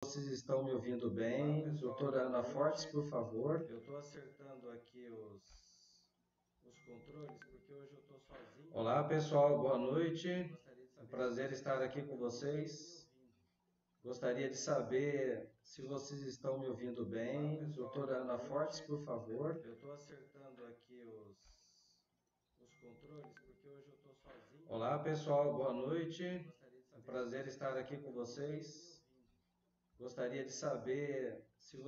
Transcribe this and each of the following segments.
Vocês estão me ouvindo bem? Doutora Ana Fortes, por favor. Eu estou acertando aqui os controles porque hoje eu estou sozinho. Olá, pessoal, boa noite. Gostaria de Um saber se prazer vocês estar aqui com estão me vocês. ouvindo. Gostaria de saber se vocês estão me ouvindo Olá, bem. pessoal, Doutora boa Ana noite. Fortes, por favor. Eu estou acertando aqui os controles porque hoje eu estou sozinho. Olá, pessoal, boa noite. Gostaria de Um saber se prazer vocês estar aqui com estão me vocês. ouvindo. Gostaria de saber se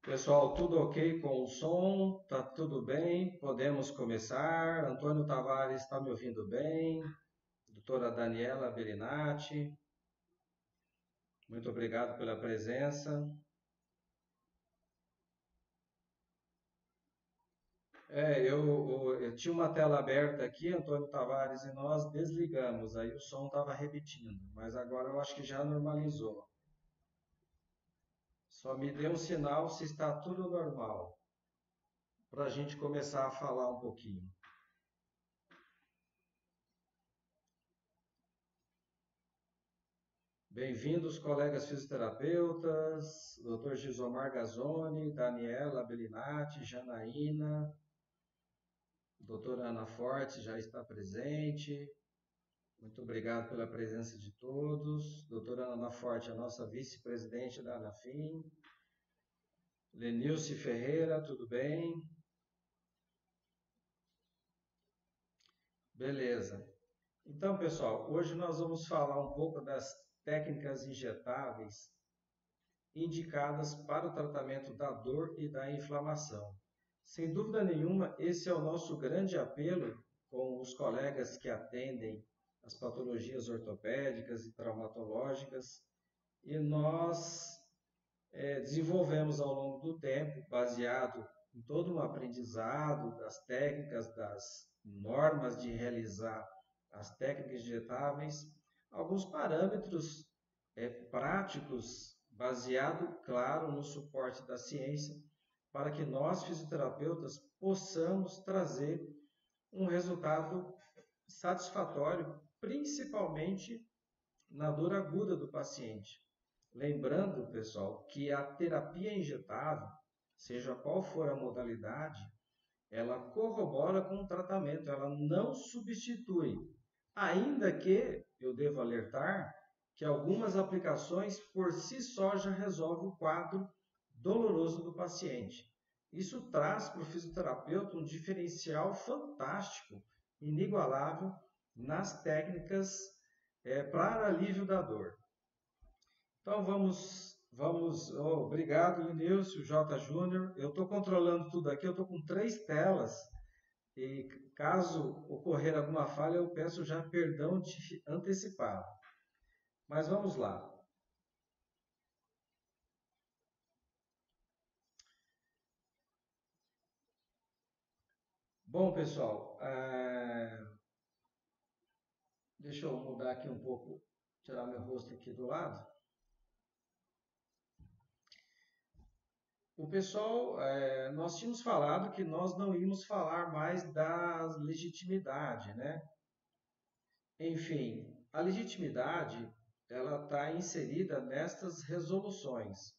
Pessoal, tudo ok com o som? Tá tudo bem? Podemos começar. Antônio Tavares está me ouvindo bem? Doutora Daniela Berinatti, muito obrigado pela presença. Eu tinha uma tela aberta aqui, Antônio Tavares, e nós desligamos, aí o som estava repetindo, mas agora eu acho que já normalizou. Só me dê um sinal se está tudo normal, para a gente começar a falar um pouquinho. Bem-vindos, colegas fisioterapeutas, Dr. Gisomar Gazzoni, Daniela Bellinati, Janaína, doutora Ana Forte já está presente. Muito obrigado pela presença de todos. Doutora Ana Forte, a nossa vice-presidente da ANAFIM. Lenilce Ferreira, tudo bem? Beleza. Então, pessoal, hoje nós vamos falar um pouco das técnicas injetáveis indicadas para o tratamento da dor e da inflamação. Sem dúvida nenhuma, esse é o nosso grande apelo com os colegas que atendem as patologias ortopédicas e traumatológicas, e nós desenvolvemos ao longo do tempo, baseado em todo um aprendizado das técnicas, das normas de realizar as técnicas injetáveis, alguns parâmetros práticos, baseado, claro, no suporte da ciência, para que nós, fisioterapeutas, possamos trazer um resultado satisfatório, principalmente na dor aguda do paciente. Lembrando, pessoal, que a terapia injetável, seja qual for a modalidade, ela corrobora com o tratamento, ela não substitui. Ainda que eu devo alertar que algumas aplicações por si só já resolvem o quadro doloroso do paciente. Isso traz para o fisioterapeuta um diferencial fantástico, inigualável nas técnicas para alívio da dor. Então obrigado, Linilson, J. Júnior. Eu estou controlando tudo aqui, eu estou com 3 telas e caso ocorrer alguma falha, eu peço já perdão antecipado. Mas vamos lá. Bom, pessoal, deixa eu mudar aqui um pouco, tirar meu rosto aqui do lado. O pessoal, nós tínhamos falado que nós não íamos falar mais da legitimidade, né? Enfim, a legitimidade ela está inserida nestas resoluções.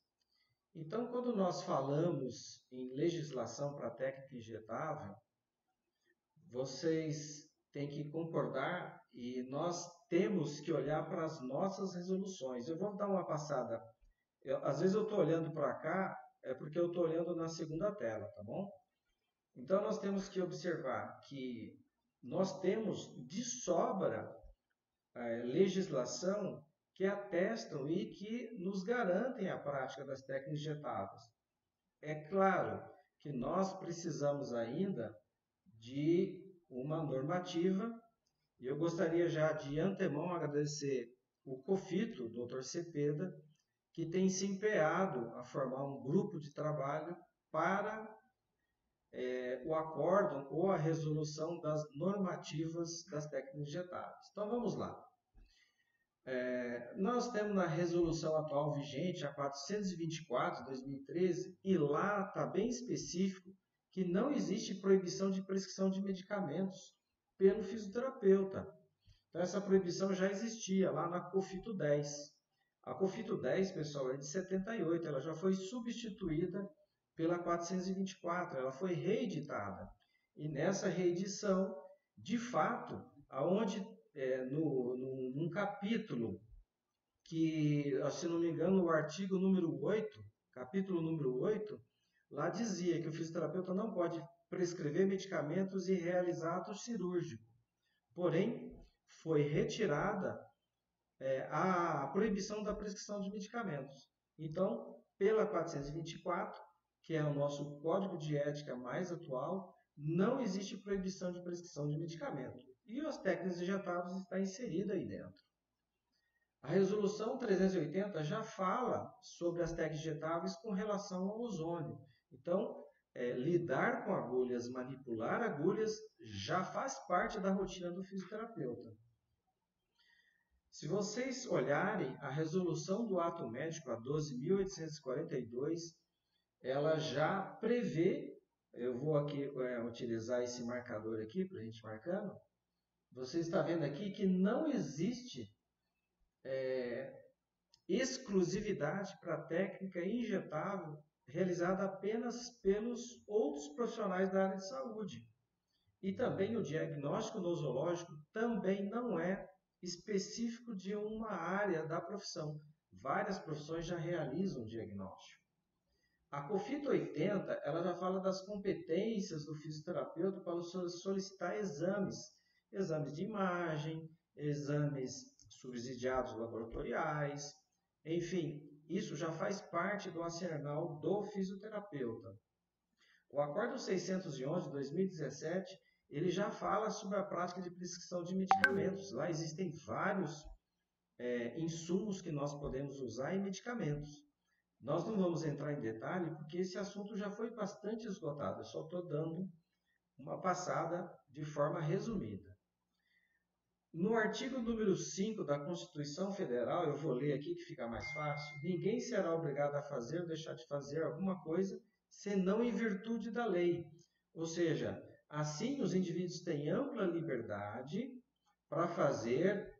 Então, quando nós falamos em legislação para técnica injetável, vocês têm que concordar e nós temos que olhar para as nossas resoluções. Eu vou dar uma passada. Às vezes eu estou olhando para cá, é porque eu estou olhando na segunda tela, tá bom? Então nós temos que observar que nós temos de sobra legislação que atestam e que nos garantem a prática das técnicas injetáveis. É claro que nós precisamos ainda de uma normativa e eu gostaria já de antemão agradecer o COFITO, o Dr. Cepeda, que tem se empenhado a formar um grupo de trabalho para o acórdão ou a resolução das normativas das técnicas injetáveis. Então vamos lá. Nós temos na resolução atual vigente, a 424 de 2013, e lá está bem específico que não existe proibição de prescrição de medicamentos pelo fisioterapeuta. Então, essa proibição já existia lá na COFITO 10. A COFITO 10, pessoal, é de 78, ela já foi substituída pela 424, ela foi reeditada. E nessa reedição, de fato, aonde num capítulo que, se não me engano, o artigo número 8, capítulo número 8, lá dizia que o fisioterapeuta não pode prescrever medicamentos e realizar atos cirúrgicos. Porém, foi retirada a proibição da prescrição de medicamentos. Então, pela 424, que é o nosso código de ética mais atual, não existe proibição de prescrição de medicamento. E as técnicas injetáveis está inserida aí dentro. A resolução 380 já fala sobre as técnicas injetáveis com relação ao ozônio. Então, lidar com agulhas, manipular agulhas, já faz parte da rotina do fisioterapeuta. Se vocês olharem a resolução do ato médico, a 12.842, ela já prevê, eu vou aqui utilizar esse marcador aqui para a gente marcando, você está vendo aqui que não existe exclusividade para a técnica injetável realizada apenas pelos outros profissionais da área de saúde. E também o diagnóstico nosológico também não é específico de uma área da profissão. Várias profissões já realizam diagnóstico. A COFITO 80, ela já fala das competências do fisioterapeuta para solicitar exames de imagem, exames subsidiados laboratoriais, enfim, isso já faz parte do arsenal do fisioterapeuta. O Acordo 611 de 2017, ele já fala sobre a prática de prescrição de medicamentos. Lá existem vários insumos que nós podemos usar em medicamentos. Nós não vamos entrar em detalhe porque esse assunto já foi bastante esgotado. Eu só estou dando uma passada de forma resumida. No artigo número 5 da Constituição Federal, eu vou ler aqui que fica mais fácil, ninguém será obrigado a fazer ou deixar de fazer alguma coisa senão em virtude da lei. Ou seja, assim os indivíduos têm ampla liberdade para fazer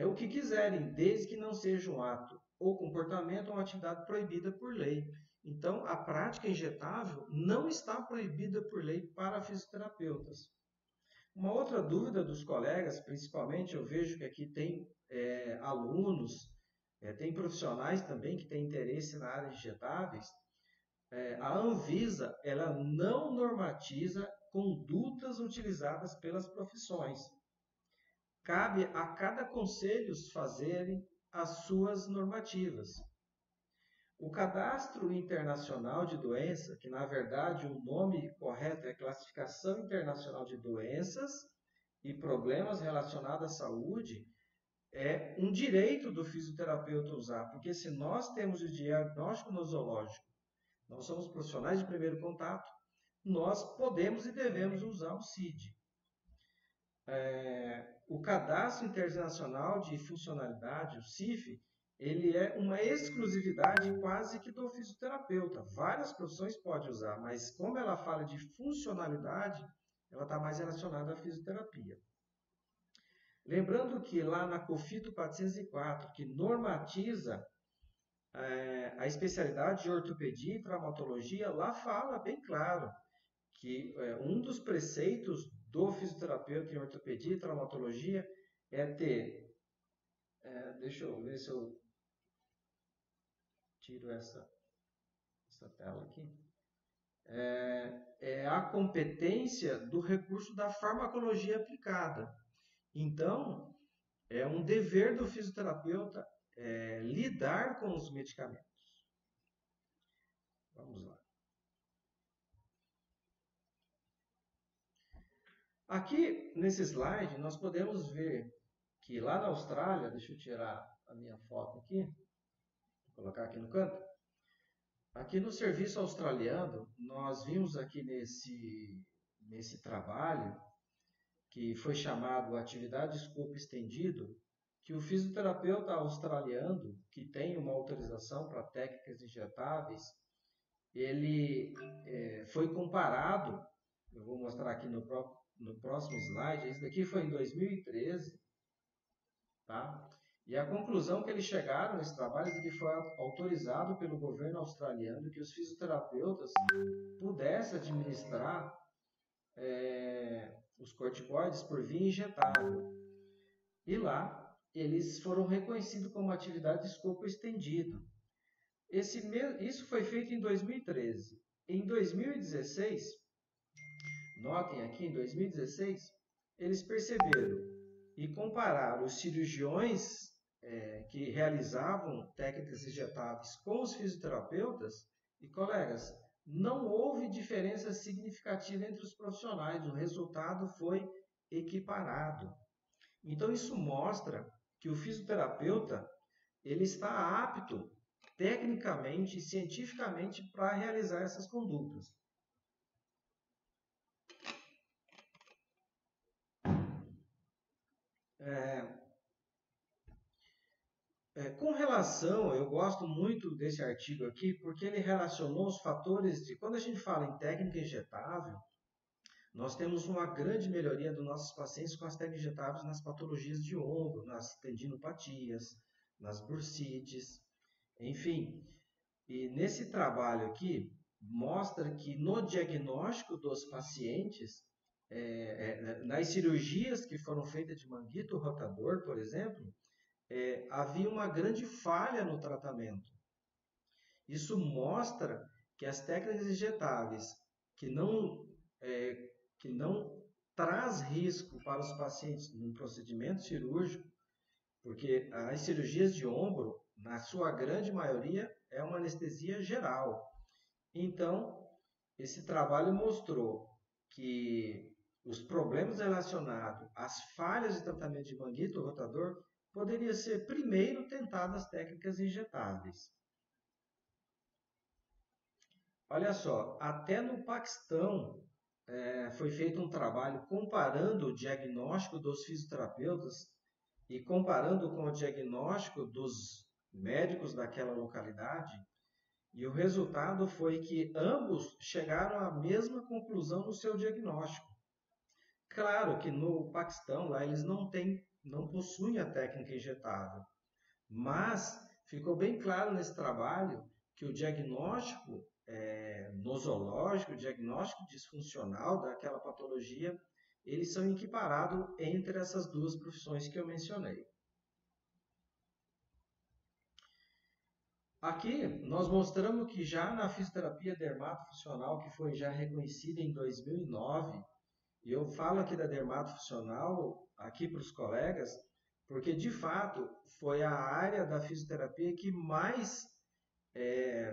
o que quiserem, desde que não seja um ato ou comportamento ou uma atividade proibida por lei. Então, a prática injetável não está proibida por lei para fisioterapeutas. Uma outra dúvida dos colegas, principalmente eu vejo que aqui tem alunos, tem profissionais também que têm interesse na área de injetáveis. A Anvisa ela não normatiza condutas utilizadas pelas profissões. Cabe a cada conselho fazerem as suas normativas. O Cadastro Internacional de Doença, que na verdade o nome correto é Classificação Internacional de Doenças e Problemas Relacionados à Saúde, é um direito do fisioterapeuta usar, porque se nós temos o diagnóstico nosológico, nós somos profissionais de primeiro contato, nós podemos e devemos usar o CID. O Cadastro Internacional de Funcionalidade, o CIF, ele é uma exclusividade quase que do fisioterapeuta. Várias profissões podem usar, mas como ela fala de funcionalidade, ela está mais relacionada à fisioterapia. Lembrando que lá na COFITO 404, que normatiza a especialidade de ortopedia e traumatologia, lá fala bem claro que um dos preceitos do fisioterapeuta em ortopedia e traumatologia é ter, deixa eu ver se eu tiro essa tela aqui, é a competência do recurso da farmacologia aplicada. Então, é um dever do fisioterapeuta lidar com os medicamentos. Vamos lá. Aqui, nesse slide, nós podemos ver que lá na Austrália, deixa eu tirar a minha foto aqui, vou colocar aqui no canto. Aqui no serviço australiano, nós vimos aqui nesse trabalho, que foi chamado Atividade de Escopo Estendido, que o fisioterapeuta australiano, que tem uma autorização para técnicas injetáveis, ele foi comparado, eu vou mostrar aqui no próximo slide, esse daqui foi em 2013, tá? E a conclusão que eles chegaram nesse trabalho é que foi autorizado pelo governo australiano que os fisioterapeutas pudessem administrar os corticoides por via injetável. E lá eles foram reconhecidos como atividade de escopo estendido. Isso foi feito em 2013. Em 2016, notem aqui, em 2016, eles perceberam e compararam os cirurgiões que realizavam técnicas injetáveis com os fisioterapeutas e, colegas, não houve diferença significativa entre os profissionais, o resultado foi equiparado. Então isso mostra que o fisioterapeuta ele está apto tecnicamente e cientificamente para realizar essas condutas. Com relação, eu gosto muito desse artigo aqui, porque ele relacionou os fatores de, quando a gente fala em técnica injetável, nós temos uma grande melhoria dos nossos pacientes com as técnicas injetáveis nas patologias de ombro, nas tendinopatias, nas bursites, enfim. E nesse trabalho aqui, mostra que no diagnóstico dos pacientes, nas cirurgias que foram feitas de manguito rotador, por exemplo, havia uma grande falha no tratamento. Isso mostra que as técnicas injetáveis que não traz risco para os pacientes no procedimento cirúrgico, porque as cirurgias de ombro, na sua grande maioria, é uma anestesia geral. Então, esse trabalho mostrou que os problemas relacionados às falhas de tratamento de manguito rotador poderia ser primeiro tentado as técnicas injetáveis. Olha só, até no Paquistão foi feito um trabalho comparando o diagnóstico dos fisioterapeutas e comparando com o diagnóstico dos médicos daquela localidade, e o resultado foi que ambos chegaram à mesma conclusão no seu diagnóstico. Claro que no Paquistão, lá eles não possuem a técnica injetável, mas ficou bem claro nesse trabalho que o diagnóstico nosológico, o diagnóstico disfuncional daquela patologia, eles são equiparados entre essas duas profissões que eu mencionei. Aqui nós mostramos que já na fisioterapia dermatofuncional, que foi já reconhecida em 2009, e eu falo aqui da dermatofuncional aqui para os colegas, porque de fato foi a área da fisioterapia que mais,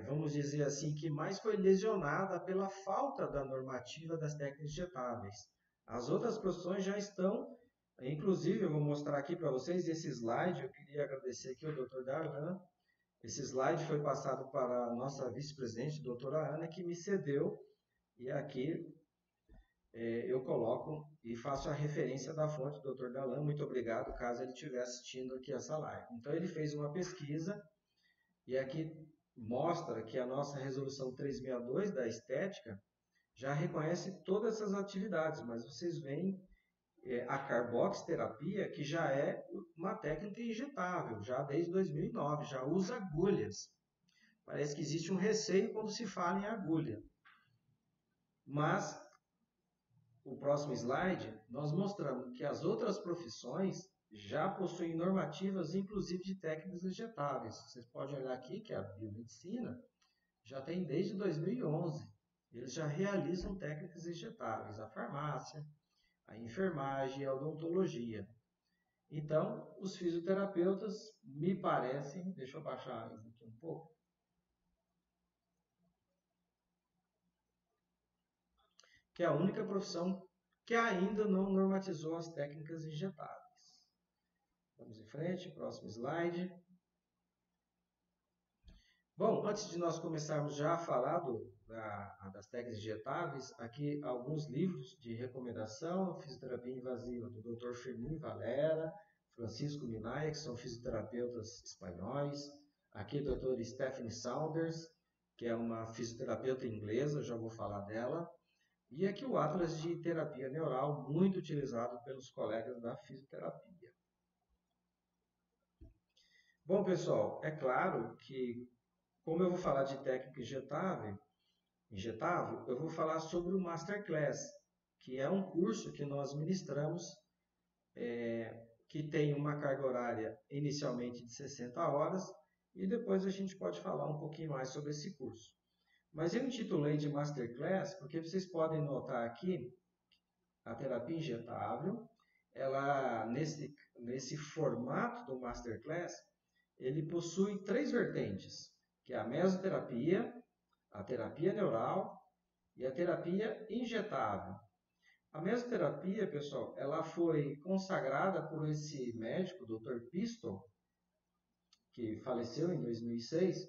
vamos dizer assim, que mais foi lesionada pela falta da normativa das técnicas injetáveis. As outras profissões já estão, inclusive eu vou mostrar aqui para vocês esse slide, eu queria agradecer aqui ao Dr. Darlan. Esse slide foi passado para a nossa vice-presidente, doutora Ana, que me cedeu, e aqui eu coloco e faço a referência da fonte do Dr. Darlan. Muito obrigado, caso ele estiver assistindo aqui essa live. Então, ele fez uma pesquisa, e aqui mostra que a nossa resolução 362 da estética já reconhece todas essas atividades, mas vocês veem a carboxterapia, que já é uma técnica injetável, já desde 2009, já usa agulhas. Parece que existe um receio quando se fala em agulha. Mas, o próximo slide, nós mostramos que as outras profissões já possuem normativas, inclusive de técnicas injetáveis. Vocês podem olhar aqui que a biomedicina já tem desde 2011. Eles já realizam técnicas injetáveis, a farmácia, a enfermagem e a odontologia. Então, os fisioterapeutas me parecem, deixa eu baixar isso aqui um pouco, que é a única profissão que ainda não normatizou as técnicas injetáveis. Vamos em frente, próximo slide. Bom, antes de nós começarmos já a falar das técnicas injetáveis, aqui alguns livros de recomendação: Fisioterapia Invasiva, do Dr. Fermín Valera, Francisco Minaya, que são fisioterapeutas espanhóis. Aqui, a Dr. Stephanie Saunders, que é uma fisioterapeuta inglesa, já vou falar dela. E aqui o Atlas de Terapia Neural, muito utilizado pelos colegas da fisioterapia. Bom, pessoal, é claro que, como eu vou falar de técnica injetável, eu vou falar sobre o Masterclass, que é um curso que nós ministramos, que tem uma carga horária inicialmente de 60 horas, e depois a gente pode falar um pouquinho mais sobre esse curso. Mas eu intitulei de Masterclass porque vocês podem notar aqui a terapia injetável, ela nesse formato do Masterclass, ele possui três vertentes, que é a mesoterapia, a terapia neural e a terapia injetável. A mesoterapia, pessoal, ela foi consagrada por esse médico, Dr. Pistol, que faleceu em 2006,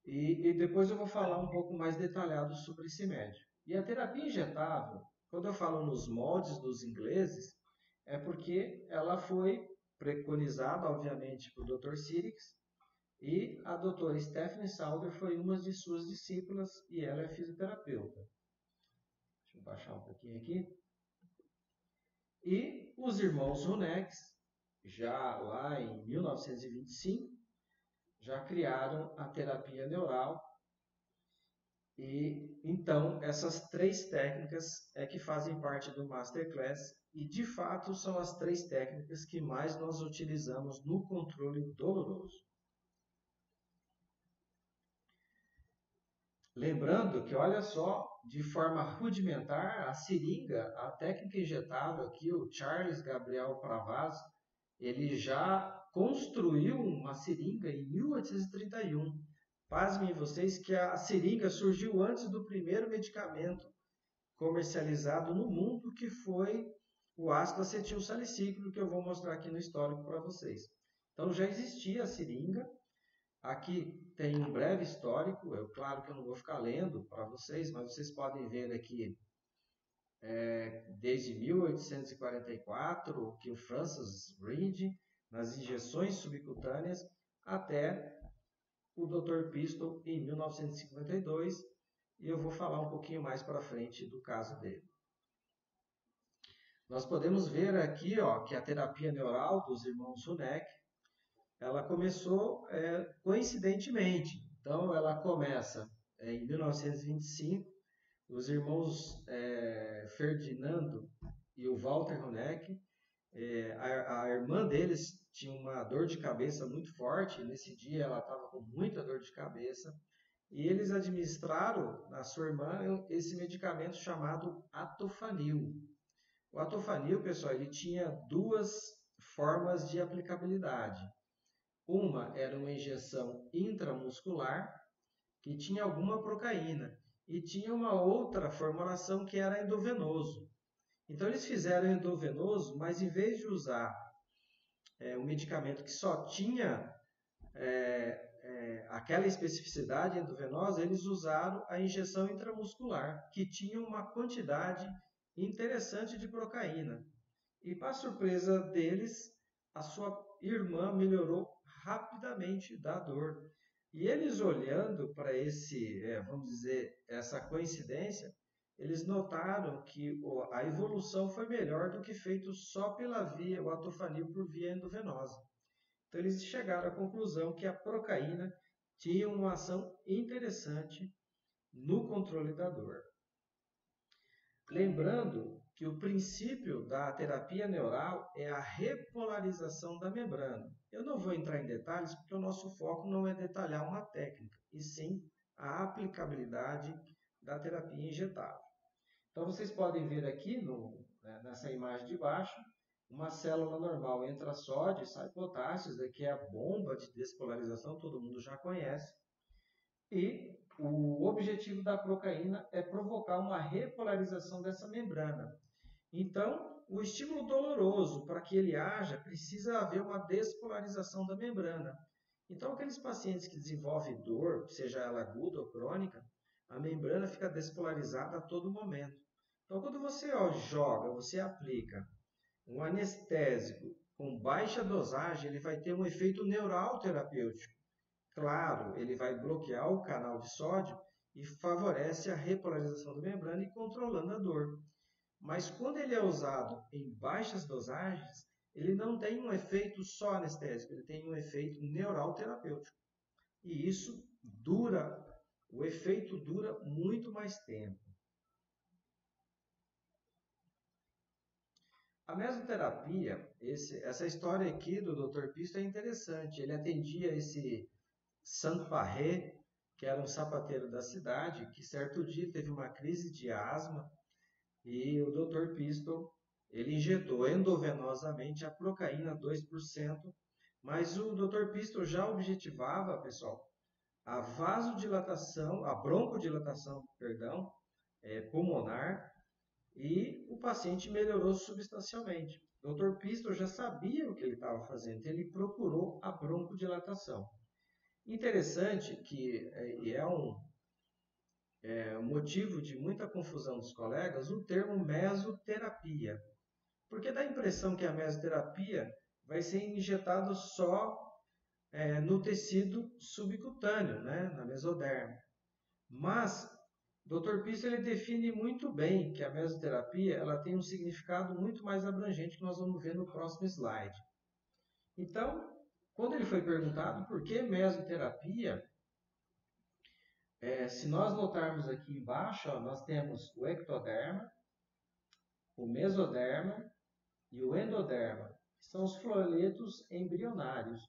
e depois eu vou falar um pouco mais detalhado sobre esse médico. E a terapia injetável, quando eu falo nos moldes dos ingleses, é porque ela foi preconizada, obviamente, por Dr. Sirix, e a doutora Stephanie Sauder foi uma de suas discípulas e ela é fisioterapeuta. Deixa eu baixar um pouquinho aqui. E os irmãos Honex, já lá em 1925, já criaram a terapia neural. E então essas três técnicas é que fazem parte do Masterclass e de fato são as três técnicas que mais nós utilizamos no controle doloroso. Lembrando que, olha só, de forma rudimentar, a seringa, a técnica injetável aqui, o Charles Gabriel Pravaz, ele já construiu uma seringa em 1831. Pasmem vocês que a seringa surgiu antes do primeiro medicamento comercializado no mundo, que foi o ácido acetil salicílico, que eu vou mostrar aqui no histórico para vocês. Então já existia a seringa. Aqui tem um breve histórico, claro que eu não vou ficar lendo para vocês, mas vocês podem ver aqui desde 1844, que o Francis Reed, nas injeções subcutâneas, até o Dr. Pistol em 1952, e eu vou falar um pouquinho mais para frente do caso dele. Nós podemos ver aqui que a terapia neural dos irmãos Huneck, ela começou coincidentemente. Então, ela começa em 1925, os irmãos Ferdinando e o Walter Honeck, a irmã deles tinha uma dor de cabeça muito forte, nesse dia ela estava com muita dor de cabeça, e eles administraram na sua irmã esse medicamento chamado Atofanil. O Atofanil, pessoal, ele tinha duas formas de aplicabilidade. Uma era uma injeção intramuscular, que tinha alguma procaína, e tinha uma outra formulação que era endovenoso. Então eles fizeram endovenoso, mas em vez de usar um medicamento que só tinha aquela especificidade endovenosa, eles usaram a injeção intramuscular, que tinha uma quantidade interessante de procaína. E para surpresa deles, a sua irmã melhorou rapidamente da dor. E eles olhando para vamos dizer, essa coincidência, eles notaram que a evolução foi melhor do que feito só pela via, o atofanil por via endovenosa. Então eles chegaram à conclusão que a procaína tinha uma ação interessante no controle da dor. Lembrando que o princípio da terapia neural é a repolarização da membrana. Eu não vou entrar em detalhes porque o nosso foco não é detalhar uma técnica, e sim a aplicabilidade da terapia injetável. Então vocês podem ver aqui nessa imagem de baixo, uma célula normal entra sódio e sai potássio, isso daqui é a bomba de despolarização, todo mundo já conhece. E o objetivo da procaína é provocar uma repolarização dessa membrana. Então, o estímulo doloroso, para que ele haja, precisa haver uma despolarização da membrana. Então, aqueles pacientes que desenvolvem dor, seja ela aguda ou crônica, a membrana fica despolarizada a todo momento. Então, quando você você aplica um anestésico com baixa dosagem, ele vai ter um efeito neural terapêutico. Claro, ele vai bloquear o canal de sódio e favorece a repolarização da membrana e controlando a dor. Mas quando ele é usado em baixas dosagens, ele não tem um efeito só anestésico, ele tem um efeito neural terapêutico. E isso dura, o efeito dura muito mais tempo. A mesoterapia, essa história aqui do Dr. Pisto é interessante. Ele atendia esse Santo Parré, que era um sapateiro da cidade, que certo dia teve uma crise de asma e o Dr. Pisto ele injetou endovenosamente a procaína 2%, mas o Dr. Pisto já objetivava, pessoal, a vasodilatação, a broncodilatação, perdão, pulmonar, e o paciente melhorou substancialmente. O Dr. Pisto já sabia o que ele estava fazendo, ele procurou a broncodilatação. Interessante que é um motivo de muita confusão dos colegas o termo mesoterapia, porque dá a impressão que a mesoterapia vai ser injetado só no tecido subcutâneo, né, na mesoderma. Mas Dr. Pisto ele define muito bem que a mesoterapia ela tem um significado muito mais abrangente que nós vamos ver no próximo slide. Então, quando ele foi perguntado por que mesoterapia, se nós notarmos aqui embaixo, ó, nós temos o ectoderma, o mesoderma e o endoderma, que são os floretos embrionários.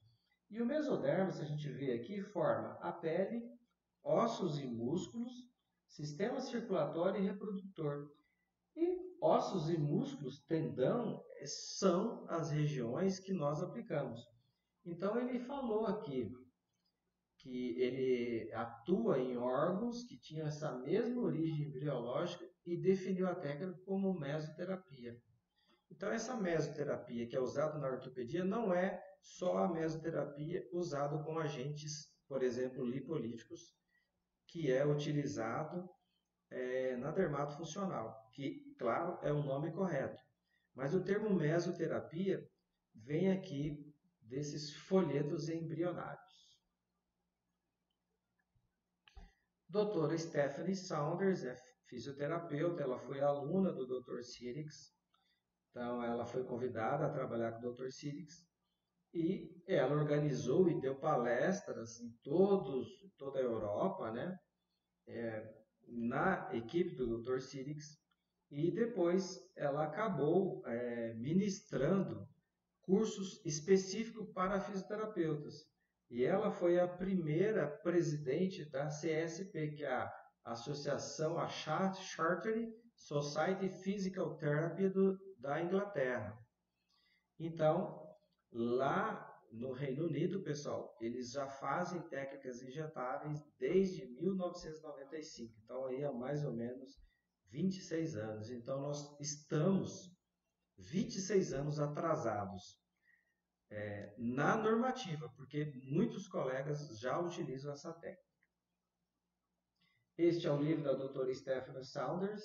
E o mesoderma, se a gente vê aqui, forma a pele, ossos e músculos, sistema circulatório e reprodutor. E ossos e músculos, tendão, são as regiões que nós aplicamos. Então ele falou aqui que ele atua em órgãos que tinham essa mesma origem embriológica e definiu a técnica como mesoterapia. Então essa mesoterapia que é usada na ortopedia não é só a mesoterapia usada com agentes, por exemplo, lipolíticos, que é utilizado na dermatofuncional, que, claro, é o nome correto. Mas o termo mesoterapia vem aqui desses folhetos embrionários. Doutora Stephanie Saunders é fisioterapeuta, ela foi aluna do Dr. Sirix, então ela foi convidada a trabalhar com o Dr. Sirix e ela organizou e deu palestras em toda a Europa, né? Na equipe do Dr. Sirix, e depois ela acabou ministrando cursos específicos para fisioterapeutas. E ela foi a primeira presidente da CSP, que é a Associação a Chartered Society Physical Therapy da Inglaterra. Então, lá no Reino Unido, pessoal, eles já fazem técnicas injetáveis desde 1995. Então, aí há mais ou menos 26 anos. Então, nós estamos 26 anos atrasados na normativa, porque muitos colegas já utilizam essa técnica. Este é o livro da doutora Stephanie Saunders,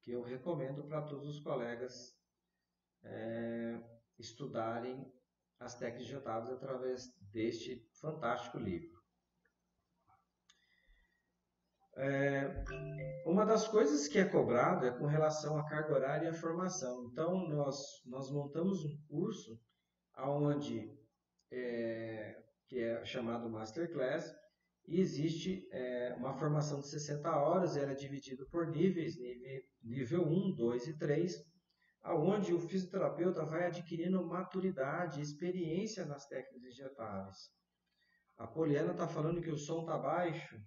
que eu recomendo para todos os colegas estudarem as técnicas injetáveis através deste fantástico livro. Uma das coisas que é cobrado é com relação à carga horária e à formação. Então, nós montamos um curso onde que é chamado Masterclass, e existe uma formação de 60 horas, ela é dividida por níveis, nível 1, 2 e 3, onde o fisioterapeuta vai adquirindo maturidade, experiência nas técnicas injetáveis. A Poliana está falando que o som está baixo.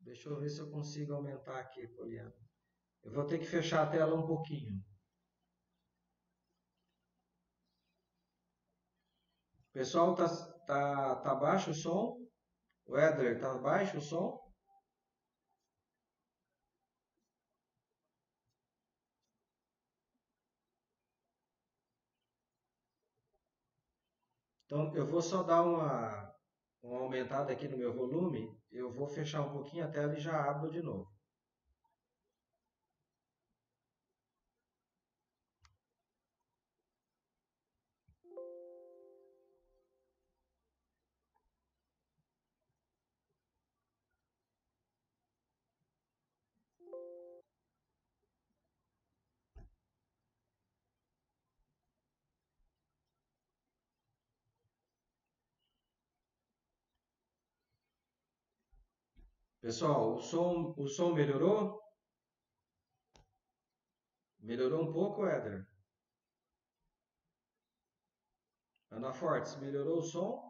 Deixa eu ver se eu consigo aumentar aqui, Poliana. Eu vou ter que fechar a tela um pouquinho. Pessoal, tá baixo o som? O Edler, tá baixo o som? Então, eu vou só dar uma aumentada aqui no meu volume. Eu vou fechar um pouquinho a tela e já abro de novo. Pessoal, o som melhorou? Melhorou um pouco, Éder? Ana Fortes, melhorou o som?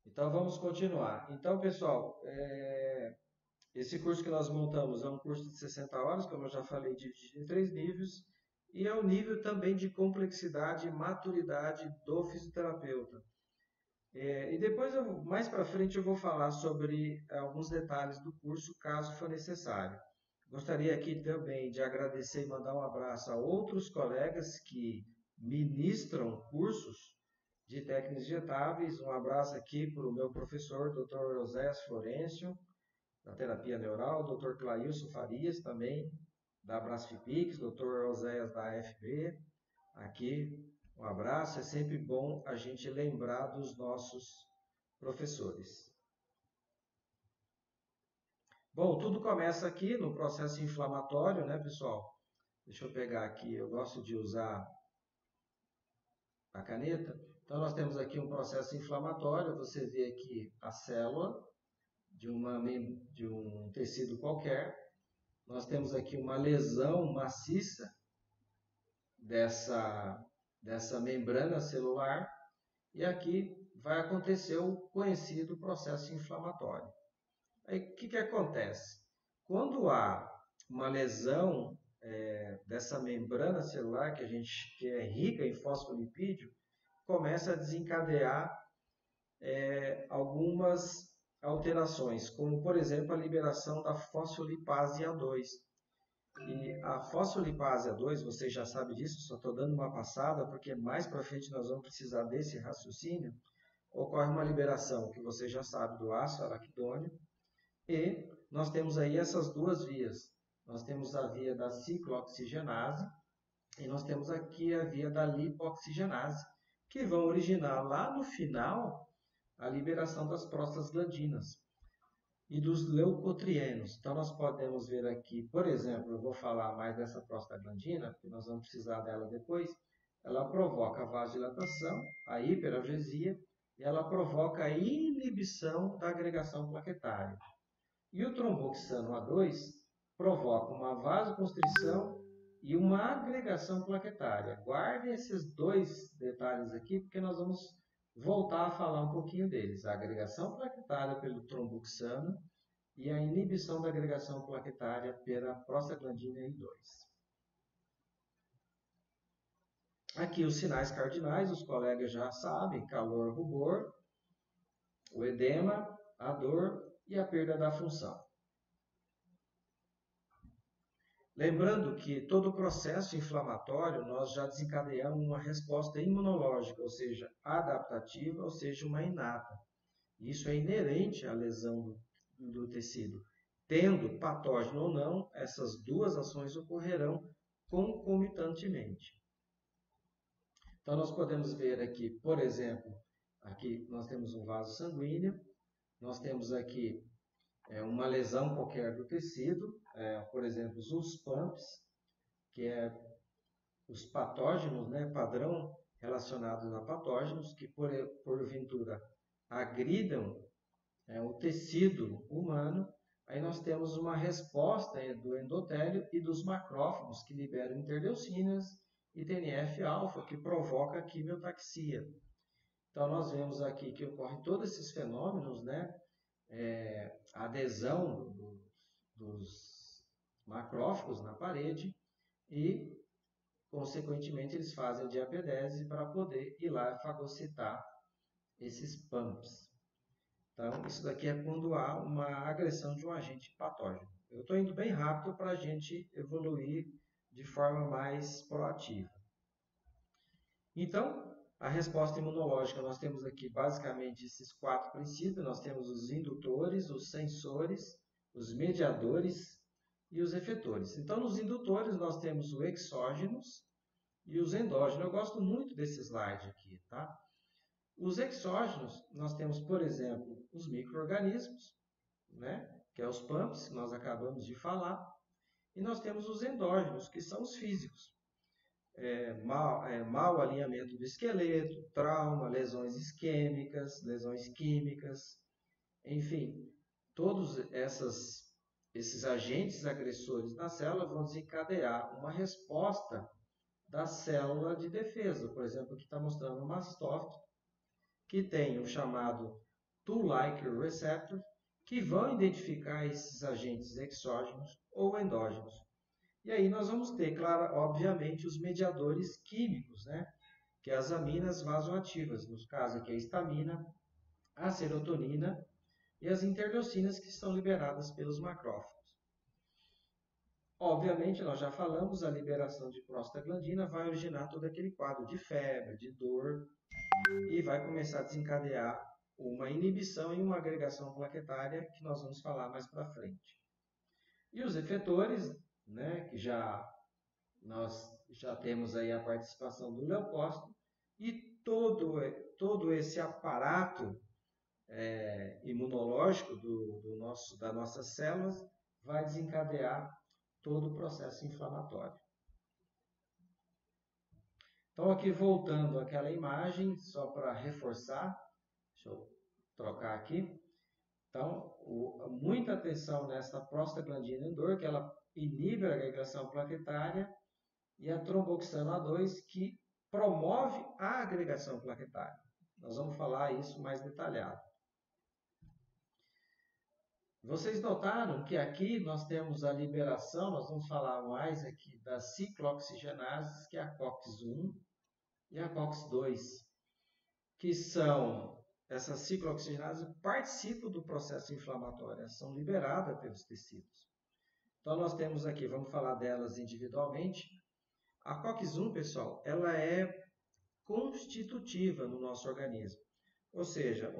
Então vamos continuar. Então, pessoal, esse curso que nós montamos é um curso de 60 horas, como eu já falei, dividido em 3 níveis, e é o nível também de complexidade e maturidade do fisioterapeuta. E depois, mais para frente, eu vou falar sobre alguns detalhes do curso, caso for necessário. Gostaria aqui também de agradecer e mandar um abraço a outros colegas que ministram cursos de técnicas injetáveis. Um abraço aqui para o meu professor, Dr. Oséias Florencio, da terapia neural, Dr. Clailson Farias, também da Brasfipix, Dr. Oséias da AFB, aqui. Um abraço, é sempre bom a gente lembrar dos nossos professores. Bom, tudo começa aqui no processo inflamatório, né, pessoal? Deixa eu pegar aqui, eu gosto de usar a caneta. Então, nós temos aqui um processo inflamatório, você vê aqui a célula de um tecido qualquer. Nós temos aqui uma lesão maciça dessa membrana celular e aqui vai acontecer o conhecido processo inflamatório. Aí o que acontece? Quando há uma lesão dessa membrana celular que é rica em fosfolipídio, começa a desencadear algumas alterações, como por exemplo a liberação da fosfolipase A2. E a fosfolipase A2, você já sabe disso, só estou dando uma passada, porque mais para frente nós vamos precisar desse raciocínio. Ocorre uma liberação, que você já sabe, do ácido araquidônico, e nós temos aí essas duas vias. Nós temos a via da ciclooxigenase e nós temos aqui a via da lipoxigenase, que vão originar lá no final a liberação das prostaglandinas e dos leucotrienos. Então, nós podemos ver aqui, por exemplo, eu vou falar mais dessa prostaglandina, porque nós vamos precisar dela depois. Ela provoca a vasodilatação, a hiperalgesia, e ela provoca a inibição da agregação plaquetária. E o tromboxano A2 provoca uma vasoconstrição e uma agregação plaquetária. Guardem esses dois detalhes aqui, porque nós vamos voltar a falar um pouquinho deles. A agregação plaquetária pelo tromboxano e a inibição da agregação plaquetária pela prostaglandina I2. Aqui os sinais cardinais, os colegas já sabem: calor, rubor, o edema, a dor e a perda da função. Lembrando que todo o processo inflamatório nós já desencadeamos uma resposta imunológica, ou seja, adaptativa, ou seja, uma inata. Isso é inerente à lesão do tecido. Tendo patógeno ou não, essas duas ações ocorrerão concomitantemente. Então, nós podemos ver aqui, por exemplo, aqui nós temos um vaso sanguíneo, nós temos aqui uma lesão qualquer do tecido, por exemplo, os PAMPs, que é os patógenos, né, padrão relacionados a patógenos, que porventura agridam o tecido humano. Aí nós temos uma resposta do endotélio e dos macrófagos, que liberam interleucinas e TNF-alfa, que provoca a quimiotaxia. Então nós vemos aqui que ocorrem todos esses fenômenos, né? A adesão dos macrófagos na parede e, consequentemente, eles fazem diapedese para poder ir lá fagocitar esses PAMPs. Então, isso daqui é quando há uma agressão de um agente patógeno. Eu estou indo bem rápido para a gente evoluir de forma mais proativa. Então, a resposta imunológica, nós temos aqui basicamente esses 4 princípios. Nós temos os indutores, os sensores, os mediadores e os efetores. Então, nos indutores, nós temos os exógenos e os endógenos. Eu gosto muito desse slide aqui, tá? Os exógenos, nós temos, por exemplo, os micro-organismos, né? Que é os PAMPs, que nós acabamos de falar. E nós temos os endógenos, que são os físicos. Mau alinhamento do esqueleto, trauma, lesões isquêmicas, lesões químicas, enfim, todos esses agentes agressores na célula vão desencadear uma resposta da célula de defesa. Por exemplo, aqui está mostrando o mastócito, que tem o chamado Toll-like receptor, que vão identificar esses agentes exógenos ou endógenos. E aí nós vamos ter, claro, obviamente, os mediadores químicos, né? Que é as aminas vasoativas, no caso aqui a histamina, a serotonina e as interleucinas que são liberadas pelos macrófagos. Obviamente, nós já falamos, a liberação de prostaglandina vai originar todo aquele quadro de febre, de dor, e vai começar a desencadear uma inibição e uma agregação plaquetária que nós vamos falar mais para frente. E os efetores, né, que nós já temos aí a participação do leucócito e todo esse aparato imunológico das nossas células vai desencadear todo o processo inflamatório. Então, aqui voltando àquela imagem, só para reforçar, deixa eu trocar aqui. Então, muita atenção nessa prostaglandina indor, que ela inibe a agregação plaquetária, e a tromboxano A2, que promove a agregação plaquetária. Nós vamos falar isso mais detalhado. Vocês notaram que aqui nós temos a liberação, nós vamos falar mais aqui das ciclooxigenases, que é a COX-1 e a COX-2, que são, essas ciclooxigenases participam do processo inflamatório, elas são liberadas pelos tecidos. Então nós temos aqui, vamos falar delas individualmente. A COX-1, pessoal, ela é constitutiva no nosso organismo. Ou seja,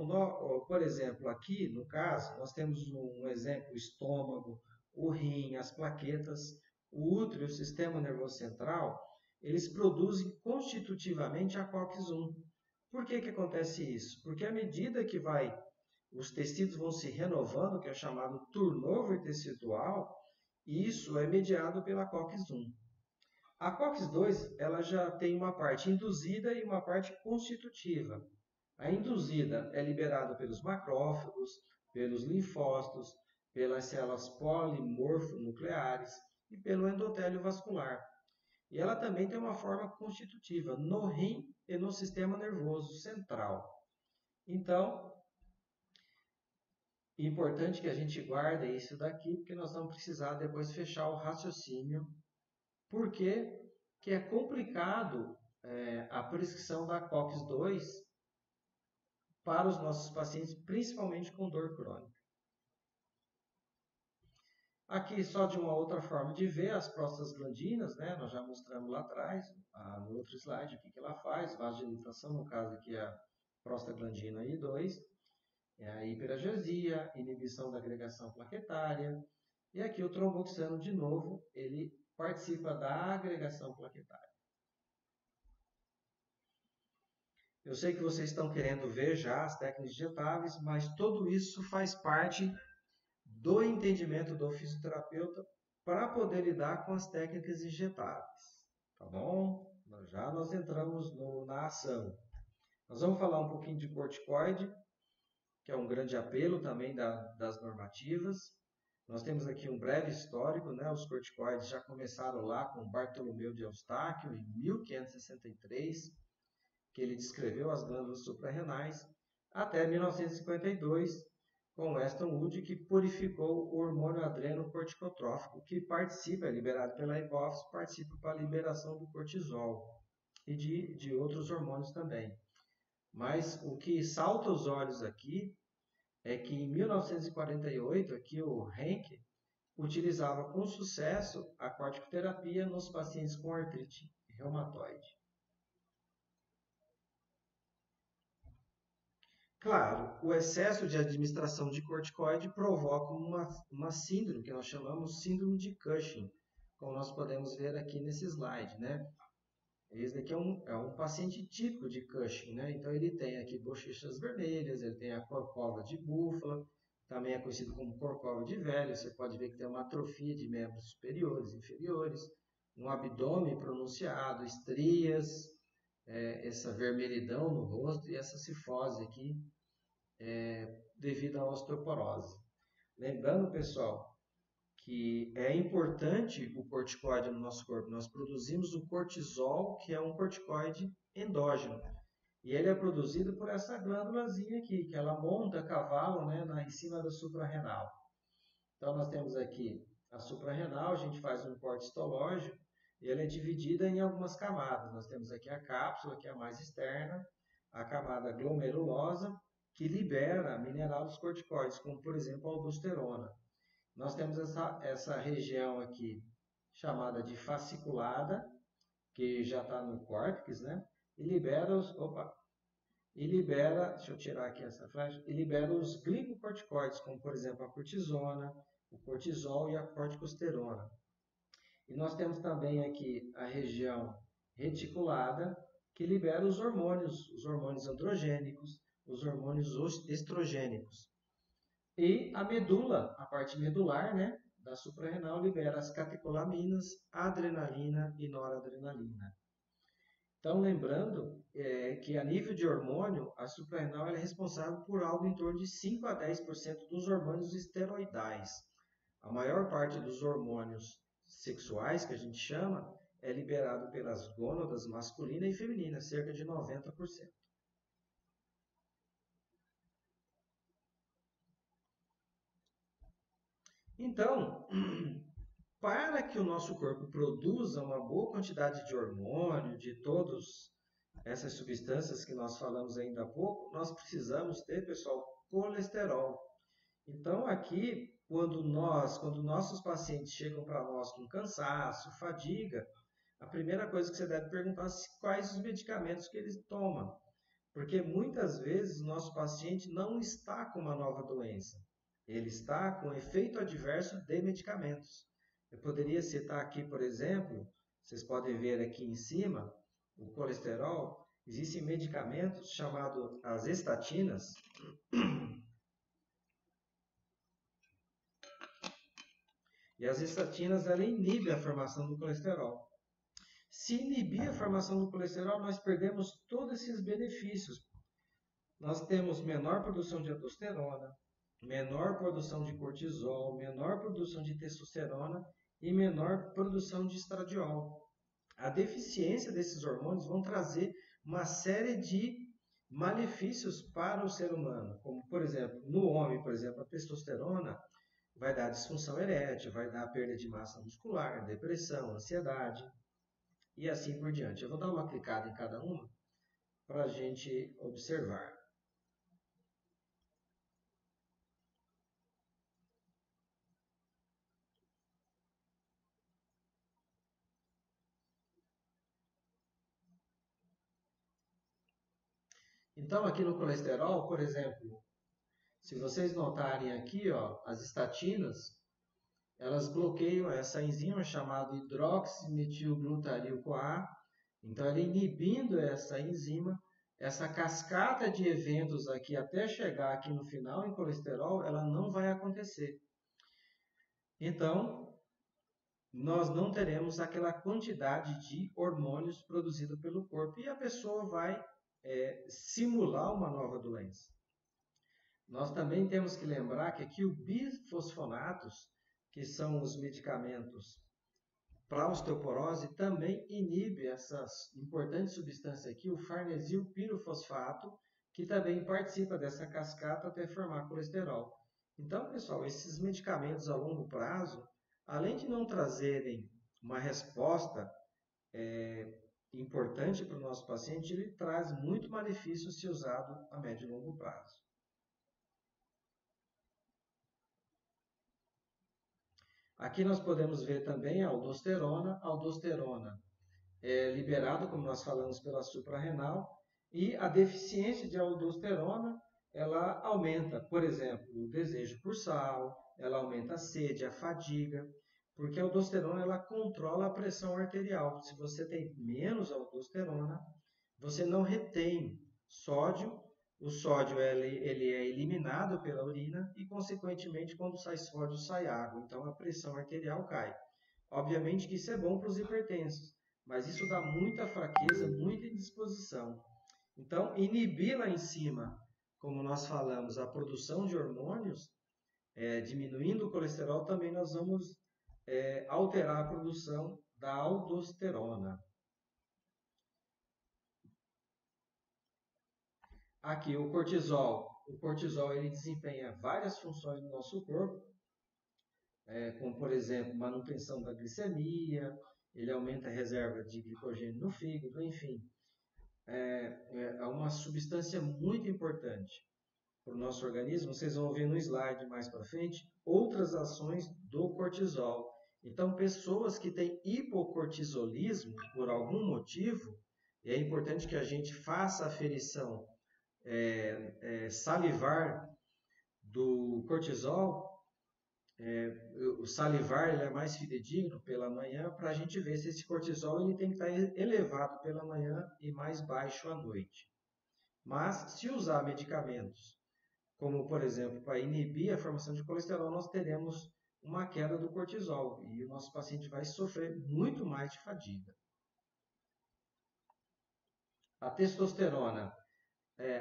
por exemplo, aqui no caso, nós temos um exemplo, o estômago, o rim, as plaquetas, o útero e o sistema nervoso central, eles produzem constitutivamente a COX-1. Por que acontece isso? Porque à medida que os tecidos vão se renovando, que é chamado turnover tecidual, isso é mediado pela COX-1. A COX-2 ela já tem uma parte induzida e uma parte constitutiva. A induzida é liberada pelos macrófagos, pelos linfócitos, pelas células polimorfonucleares e pelo endotélio vascular. E ela também tem uma forma constitutiva no rim e no sistema nervoso central. Então, é importante que a gente guarde isso daqui, porque nós vamos precisar depois fechar o raciocínio. Por que é complicado a prescrição da COX-2 para os nossos pacientes, principalmente com dor crônica. Aqui, só de uma outra forma de ver, as prostaglandinas, né? Nós já mostramos lá atrás, no outro slide, o que ela faz, vasodilatação, no caso aqui a prostaglandina I2, a hiperagesia, inibição da agregação plaquetária, e aqui o tromboxano, de novo, ele participa da agregação plaquetária. Eu sei que vocês estão querendo ver já as técnicas injetáveis, mas tudo isso faz parte do entendimento do fisioterapeuta para poder lidar com as técnicas injetáveis, tá bom? Já nós entramos na ação. Nós vamos falar um pouquinho de corticoide, que é um grande apelo também das normativas. Nós temos aqui um breve histórico, né? Os corticoides já começaram lá com Bartolomeu de Eustáquio, em 1563, que ele descreveu as glândulas suprarrenais, até 1952, com Weston Wood, que purificou o hormônio adrenocorticotrófico, que participa, é liberado pela hipófise, participa para a liberação do cortisol e de outros hormônios também. Mas o que salta aos olhos aqui é que em 1948, aqui o Henke utilizava com sucesso a corticoterapia nos pacientes com artrite reumatoide. Claro, o excesso de administração de corticoide provoca uma síndrome, que nós chamamos síndrome de Cushing, como nós podemos ver aqui nesse slide, né? Esse daqui é um paciente típico de Cushing, né? Então ele tem aqui bochechas vermelhas, ele tem a corcova de búfala, também é conhecido como corcova de velho. Você pode ver que tem uma atrofia de membros superiores e inferiores, um abdômen pronunciado, estrias, essa vermelhidão no rosto e essa cifose aqui devido à osteoporose. Lembrando, pessoal, que é importante o corticoide no nosso corpo. Nós produzimos o cortisol, que é um corticoide endógeno. E ele é produzido por essa glândulazinha aqui, que ela monta cavalo, né, em cima da suprarrenal. Então nós temos aqui a suprarrenal, a gente faz um corte histológico e ela é dividida em algumas camadas. Nós temos aqui a cápsula, que é a mais externa, a camada glomerulosa, que libera mineral dos corticoides, como por exemplo a aldosterona. Nós temos essa região aqui chamada de fasciculada, que já está no córtex, né? Deixa eu tirar aqui essa flecha, e libera os glicocorticoides, como por exemplo a cortisona, o cortisol e a corticosterona. E nós temos também aqui a região reticulada, que libera os hormônios androgênicos, os hormônios estrogênicos. E a medula, a parte medular, né, da suprarrenal, libera as catecolaminas, adrenalina e noradrenalina. Então, lembrando que a nível de hormônio, a suprarrenal é responsável por algo em torno de 5 a 10% dos hormônios esteroidais. A maior parte dos hormônios sexuais, que a gente chama, é liberado pelas gônadas masculina e feminina, cerca de 90%. Então, para que o nosso corpo produza uma boa quantidade de hormônio, de todas essas substâncias que nós falamos ainda há pouco, nós precisamos ter, pessoal, colesterol. Então, aqui, quando nossos pacientes chegam para nós com cansaço, fadiga, a primeira coisa que você deve perguntar é quais os medicamentos que eles tomam. Porque muitas vezes o nosso paciente não está com uma nova doença, ele está com efeito adverso de medicamentos. Eu poderia citar aqui, por exemplo, vocês podem ver aqui em cima, o colesterol. Existem medicamentos chamados as estatinas. E as estatinas ela inibem a formação do colesterol. Se inibir a formação do colesterol, nós perdemos todos esses benefícios. Nós temos menor produção de aldosterona, menor produção de cortisol, menor produção de testosterona e menor produção de estradiol. A deficiência desses hormônios vão trazer uma série de malefícios para o ser humano, como por exemplo, no homem, por exemplo, a testosterona vai dar disfunção erétil, vai dar perda de massa muscular, depressão, ansiedade e assim por diante. Eu vou dar uma clicada em cada uma para a gente observar. Então, aqui no colesterol, por exemplo, se vocês notarem aqui, ó, as estatinas, elas bloqueiam essa enzima chamada hidroximetilglutarico-A. Então, ela inibindo essa enzima, essa cascata de eventos aqui até chegar aqui no final em colesterol, ela não vai acontecer. Então, nós não teremos aquela quantidade de hormônios produzido pelo corpo e a pessoa vai simular uma nova doença. Nós também temos que lembrar que aqui o bifosfonatos, que são os medicamentos para osteoporose, também inibe essas importantes substâncias aqui, o farnesil pirofosfato, que também participa dessa cascata até formar colesterol. Então, pessoal, esses medicamentos a longo prazo, além de não trazerem uma resposta importante para o nosso paciente, ele traz muito malefício se usado a médio e longo prazo. Aqui nós podemos ver também a aldosterona. A aldosterona é liberada, como nós falamos, pela suprarrenal. E a deficiência de aldosterona ela aumenta, por exemplo, o desejo por sal, ela aumenta a sede, a fadiga, porque a aldosterona ela controla a pressão arterial. Se você tem menos aldosterona, você não retém sódio, o sódio ele é eliminado pela urina e, consequentemente, quando sai sódio, sai água. Então, a pressão arterial cai. Obviamente que isso é bom para os hipertensos, mas isso dá muita fraqueza, muita indisposição. Então, inibir lá em cima, como nós falamos, a produção de hormônios, diminuindo o colesterol, também nós vamos alterar a produção da aldosterona. Aqui o cortisol. O cortisol ele desempenha várias funções no nosso corpo, como por exemplo manutenção da glicemia, ele aumenta a reserva de glicogênio no fígado, enfim. É uma substância muito importante para o nosso organismo. Vocês vão ver no slide mais para frente outras ações do cortisol. Então, pessoas que têm hipocortisolismo por algum motivo, é importante que a gente faça a aferição salivar do cortisol. O salivar ele é mais fidedigno pela manhã para a gente ver se esse cortisol ele tem que estar elevado pela manhã e mais baixo à noite. Mas se usar medicamentos, como por exemplo para inibir a formação de colesterol, nós teremos uma queda do cortisol e o nosso paciente vai sofrer muito mais de fadiga. A testosterona.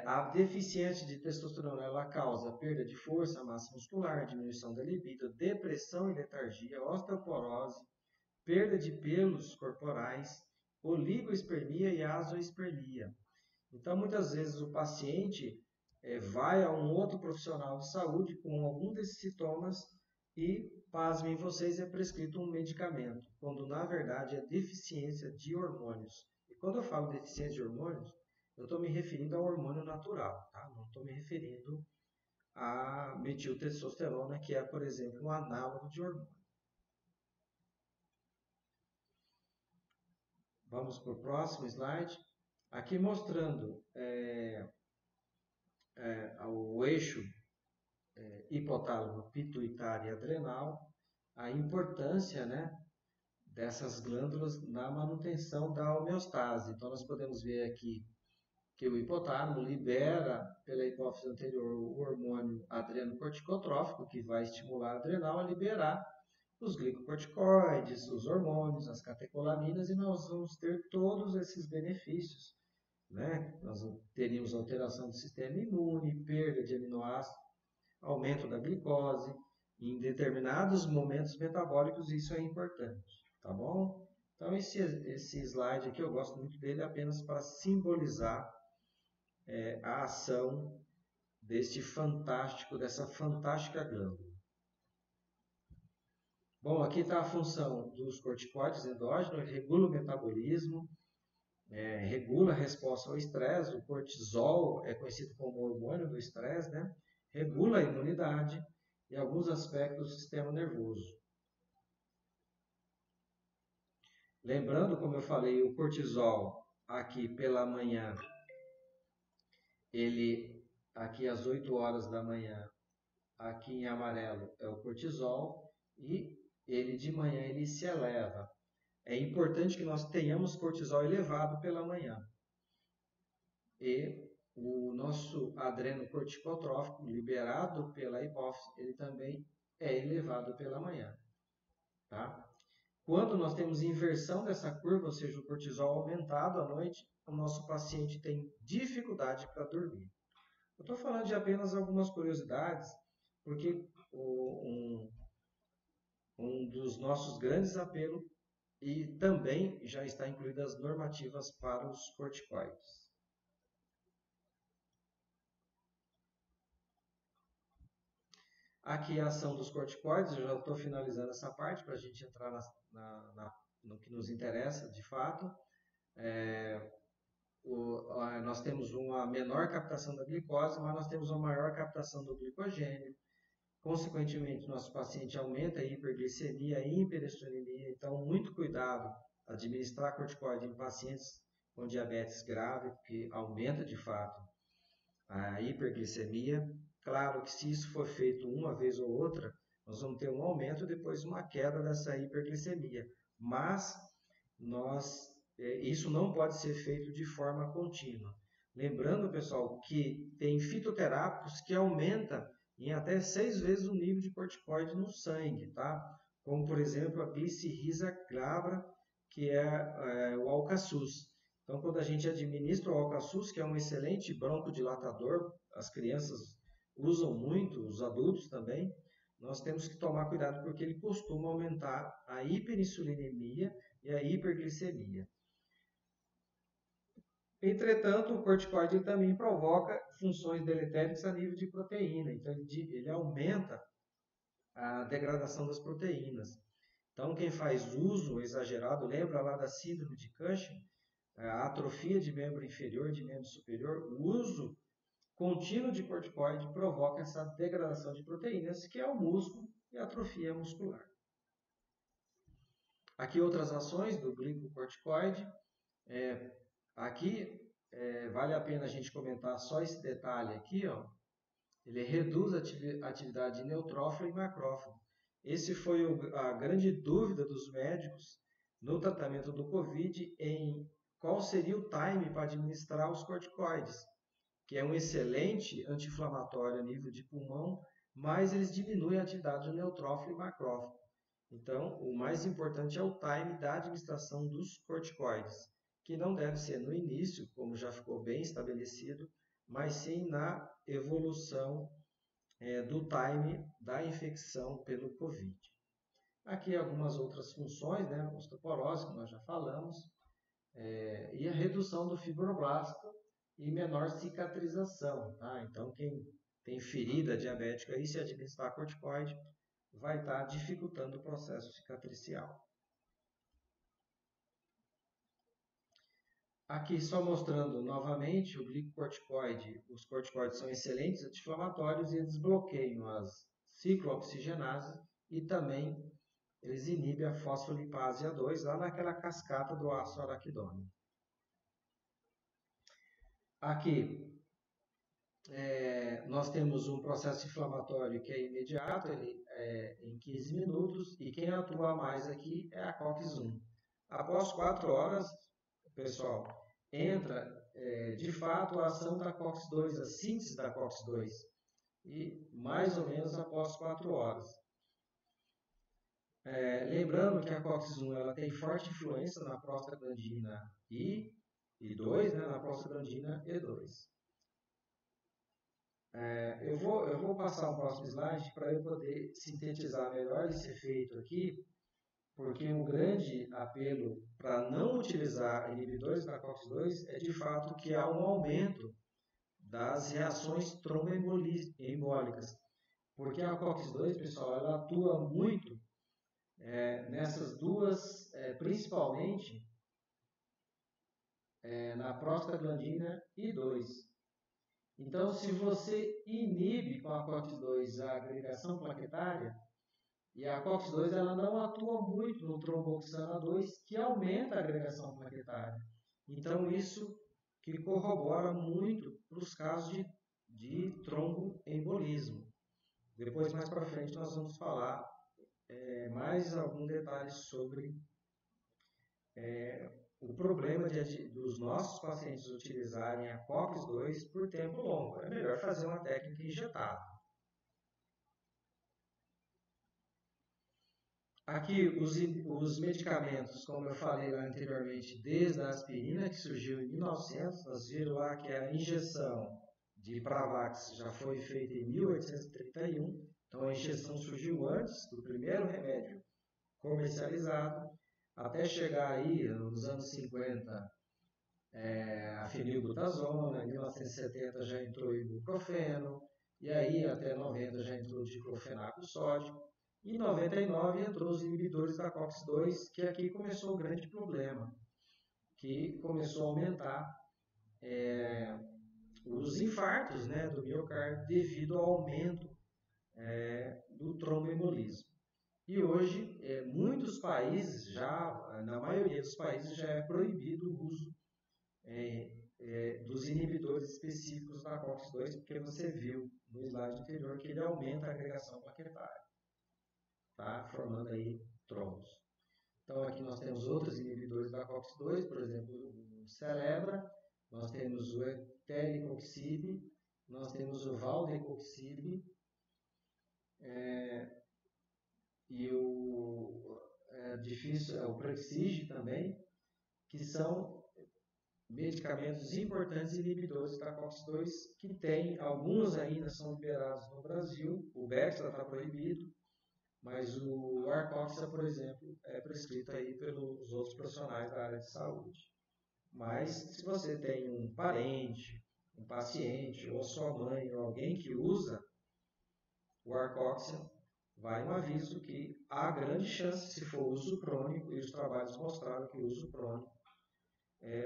A deficiência de testosterona ela causa perda de força, massa muscular, diminuição da libido, depressão e letargia, osteoporose, perda de pelos corporais, oligoespermia e azoospermia. Então, muitas vezes o paciente vai a um outro profissional de saúde com algum desses sintomas e, pasmem vocês, é prescrito um medicamento, quando na verdade é deficiência de hormônios. E quando eu falo deficiência de hormônios, eu estou me referindo ao hormônio natural, tá? Não estou me referindo à metiltestosterona, que é, por exemplo, um análogo de hormônio. Vamos para o próximo slide. Aqui mostrando o eixo hipotálamo, pituitário e adrenal, a importância, né, dessas glândulas na manutenção da homeostase. Então, nós podemos ver aqui que o hipotálamo libera pela hipófise anterior o hormônio adrenocorticotrófico, que vai estimular a adrenal a liberar os glicocorticoides, os hormônios, as catecolaminas, e nós vamos ter todos esses benefícios, né? Nós teríamos alteração do sistema imune, perda de aminoácidos, aumento da glicose, e em determinados momentos metabólicos isso é importante, tá bom? Então esse slide aqui eu gosto muito dele apenas para simbolizar a ação dessa fantástica glândula. Bom, aqui está a função dos corticoides endógenos, ele regula o metabolismo, regula a resposta ao estresse, o cortisol é conhecido como hormônio do estresse, né? Regula a imunidade e alguns aspectos do sistema nervoso. Lembrando, como eu falei, o cortisol aqui pela manhã, ele aqui às 8 horas da manhã, aqui em amarelo é o cortisol e ele de manhã ele se eleva. É importante que nós tenhamos cortisol elevado pela manhã. E o nosso adrenocorticotrófico liberado pela hipófise, ele também é elevado pela manhã. Tá? Quando nós temos inversão dessa curva, ou seja, o cortisol aumentado à noite, o nosso paciente tem dificuldade para dormir. Eu estou falando de apenas algumas curiosidades, porque um dos nossos grandes apelos e também já está incluídas as normativas para os corticoides. Aqui a ação dos corticoides, eu já estou finalizando essa parte para a gente entrar no que nos interessa de fato. Nós temos uma menor captação da glicose, mas nós temos uma maior captação do glicogênio. Consequentemente, nosso paciente aumenta a hiperglicemia, a hiperesterolemia. Então, muito cuidado administrar corticoide em pacientes com diabetes grave, porque aumenta de fato a hiperglicemia. Claro que se isso for feito uma vez ou outra, nós vamos ter um aumento e depois uma queda dessa hiperglicemia. Mas isso não pode ser feito de forma contínua. Lembrando, pessoal, que tem fitoterápicos que aumentam em até 6 vezes o nível de corticoide no sangue, tá? Como, por exemplo, a glicirrisa glabra, que é o Alcaçuz. Então, quando a gente administra o Alcaçuz, que é um excelente broncodilatador, as crianças usam muito, os adultos também, nós temos que tomar cuidado porque ele costuma aumentar a hiperinsulinemia e a hiperglicemia. Entretanto, o corticoide também provoca funções deletéricas a nível de proteína, então ele aumenta a degradação das proteínas. Então, quem faz uso exagerado, lembra lá da síndrome de Cushing, a atrofia de membro inferior, de membro superior, o uso contínuo de corticoide provoca essa degradação de proteínas, que é o músculo e a atrofia muscular. Aqui outras ações do glicocorticoide. Aqui vale a pena a gente comentar só esse detalhe aqui, ó. Ele reduz a atividade de neutrófilo e macrófago. Esse foi a grande dúvida dos médicos no tratamento do COVID em qual seria o time para administrar os corticoides, que é um excelente anti-inflamatório a nível de pulmão, mas eles diminuem a atividade do neutrófilo e macrófago. Então, o mais importante é o time da administração dos corticoides, que não deve ser no início, como já ficou bem estabelecido, mas sim na evolução do time da infecção pelo COVID. Aqui algumas outras funções, né? Osteoporose, que nós já falamos, e a redução do fibroblasto e menor cicatrização. Tá? Então, quem tem ferida diabética e se administrar corticoide vai estar dificultando o processo cicatricial. Aqui só mostrando novamente o glicocorticoide. Os corticoides são excelentes anti-inflamatórios e eles bloqueiam as ciclooxigenases e também eles inibem a fosfolipase A2 lá naquela cascata do ácido araquidônico. Aqui nós temos um processo inflamatório que é imediato, ele é em 15 minutos, e quem atua mais aqui é a COX-1. Após 4 horas, pessoal, entra de fato a ação da COX-2, a síntese da COX-2, e mais ou menos após 4 horas. Lembrando que a COX-1 ela tem forte influência na prostaglandina I2, né, na prostaglandina E2. Eu vou passar o próximo slide para eu poder sintetizar melhor esse efeito aqui, porque um grande apelo para não utilizar inibidores da COX-2 é de fato que há um aumento das reações tromboembólicas, porque a COX-2, pessoal, ela atua muito nessas duas, principalmente na prostaglandina I2. Então, se você inibe com a COX-2 a agregação plaquetária, e a COX-2 ela não atua muito no tromboxana 2, que aumenta a agregação plaquetária. Então, isso que corrobora muito para os casos de tromboembolismo. Depois, mais para frente, nós vamos falar mais algum detalhe sobre o problema dos nossos pacientes utilizarem a COX-2 por tempo longo. É melhor fazer uma técnica injetável. Aqui os medicamentos, como eu falei lá anteriormente, desde a aspirina, que surgiu em 1900, nós viram lá que a injeção de Pravax já foi feita em 1831, então a injeção surgiu antes do primeiro remédio comercializado, até chegar aí nos anos 50 a fenilbutazona, em 1970 já entrou o ibuprofeno, e aí até 90 já entrou o diclofenaco sódico. Em 99 entrou os inibidores da COX-2, que aqui começou o grande problema, que começou a aumentar os infartos, né, do miocárdio devido ao aumento do tromboembolismo. E hoje, muitos países, na maioria dos países, já é proibido o uso dos inibidores específicos da COX-2, porque você viu no slide anterior que ele aumenta a agregação plaquetária, tá? Formando aí trombos. Então aqui nós temos outros inibidores da COX-2, por exemplo, o Celebra, nós temos o Etericoxib, nós temos o Valdecoxib e o Prexige também, que são medicamentos importantes inibidores da COX-2, que tem, alguns ainda são liberados no Brasil, o Bextra está proibido, mas o Arcoxa, por exemplo, é prescrito aí pelos outros profissionais da área de saúde. Mas se você tem um parente, um paciente, ou a sua mãe, ou alguém que usa o Arcoxa, vai um aviso que há grande chance, se for uso crônico, e os trabalhos mostraram que o uso crônico,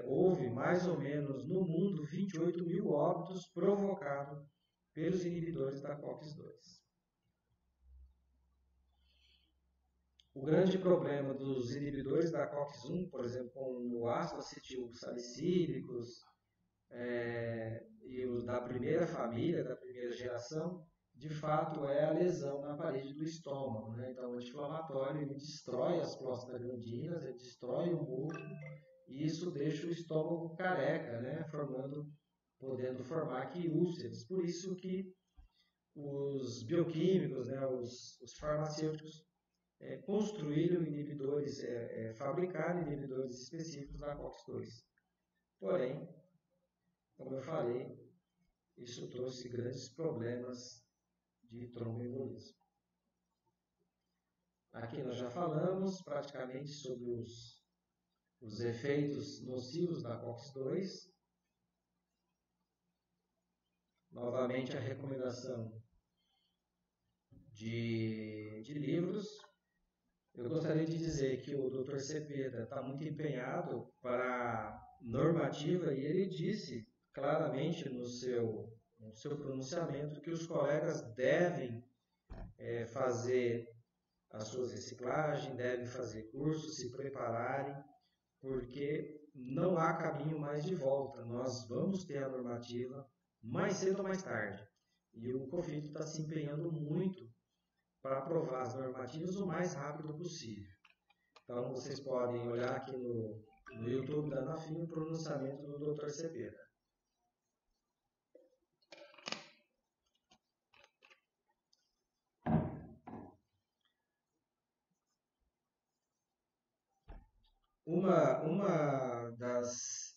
houve mais ou menos no mundo 28 mil óbitos provocados pelos inibidores da COX-2. O grande problema dos inibidores da COX-1, por exemplo, como o ácido acetilsalicílicos e os da primeira família, da primeira geração, de fato é a lesão na parede do estômago, né? Então, o anti-inflamatório ele destrói as prostaglandinas, ele destrói o músculo e isso deixa o estômago careca, né? Podendo formar aqui úlceras. Por isso que os bioquímicos, né? os farmacêuticos construíram inibidores, fabricaram inibidores específicos da COX-2. Porém, como eu falei, isso trouxe grandes problemas de tromboembolismo. Aqui nós já falamos praticamente sobre os efeitos nocivos da COX-2. Novamente a recomendação de livros. Eu gostaria de dizer que o Dr. Cepeda está muito empenhado para a normativa e ele disse claramente no seu pronunciamento que os colegas devem fazer as suas reciclagens, devem fazer cursos, se prepararem, porque não há caminho mais de volta. Nós vamos ter a normativa mais cedo ou mais tarde. E o COFIT está se empenhando muito para aprovar as normativas o mais rápido possível. Então, vocês podem olhar aqui no YouTube da Anafim o pronunciamento do Dr. Cepeda. Uma das...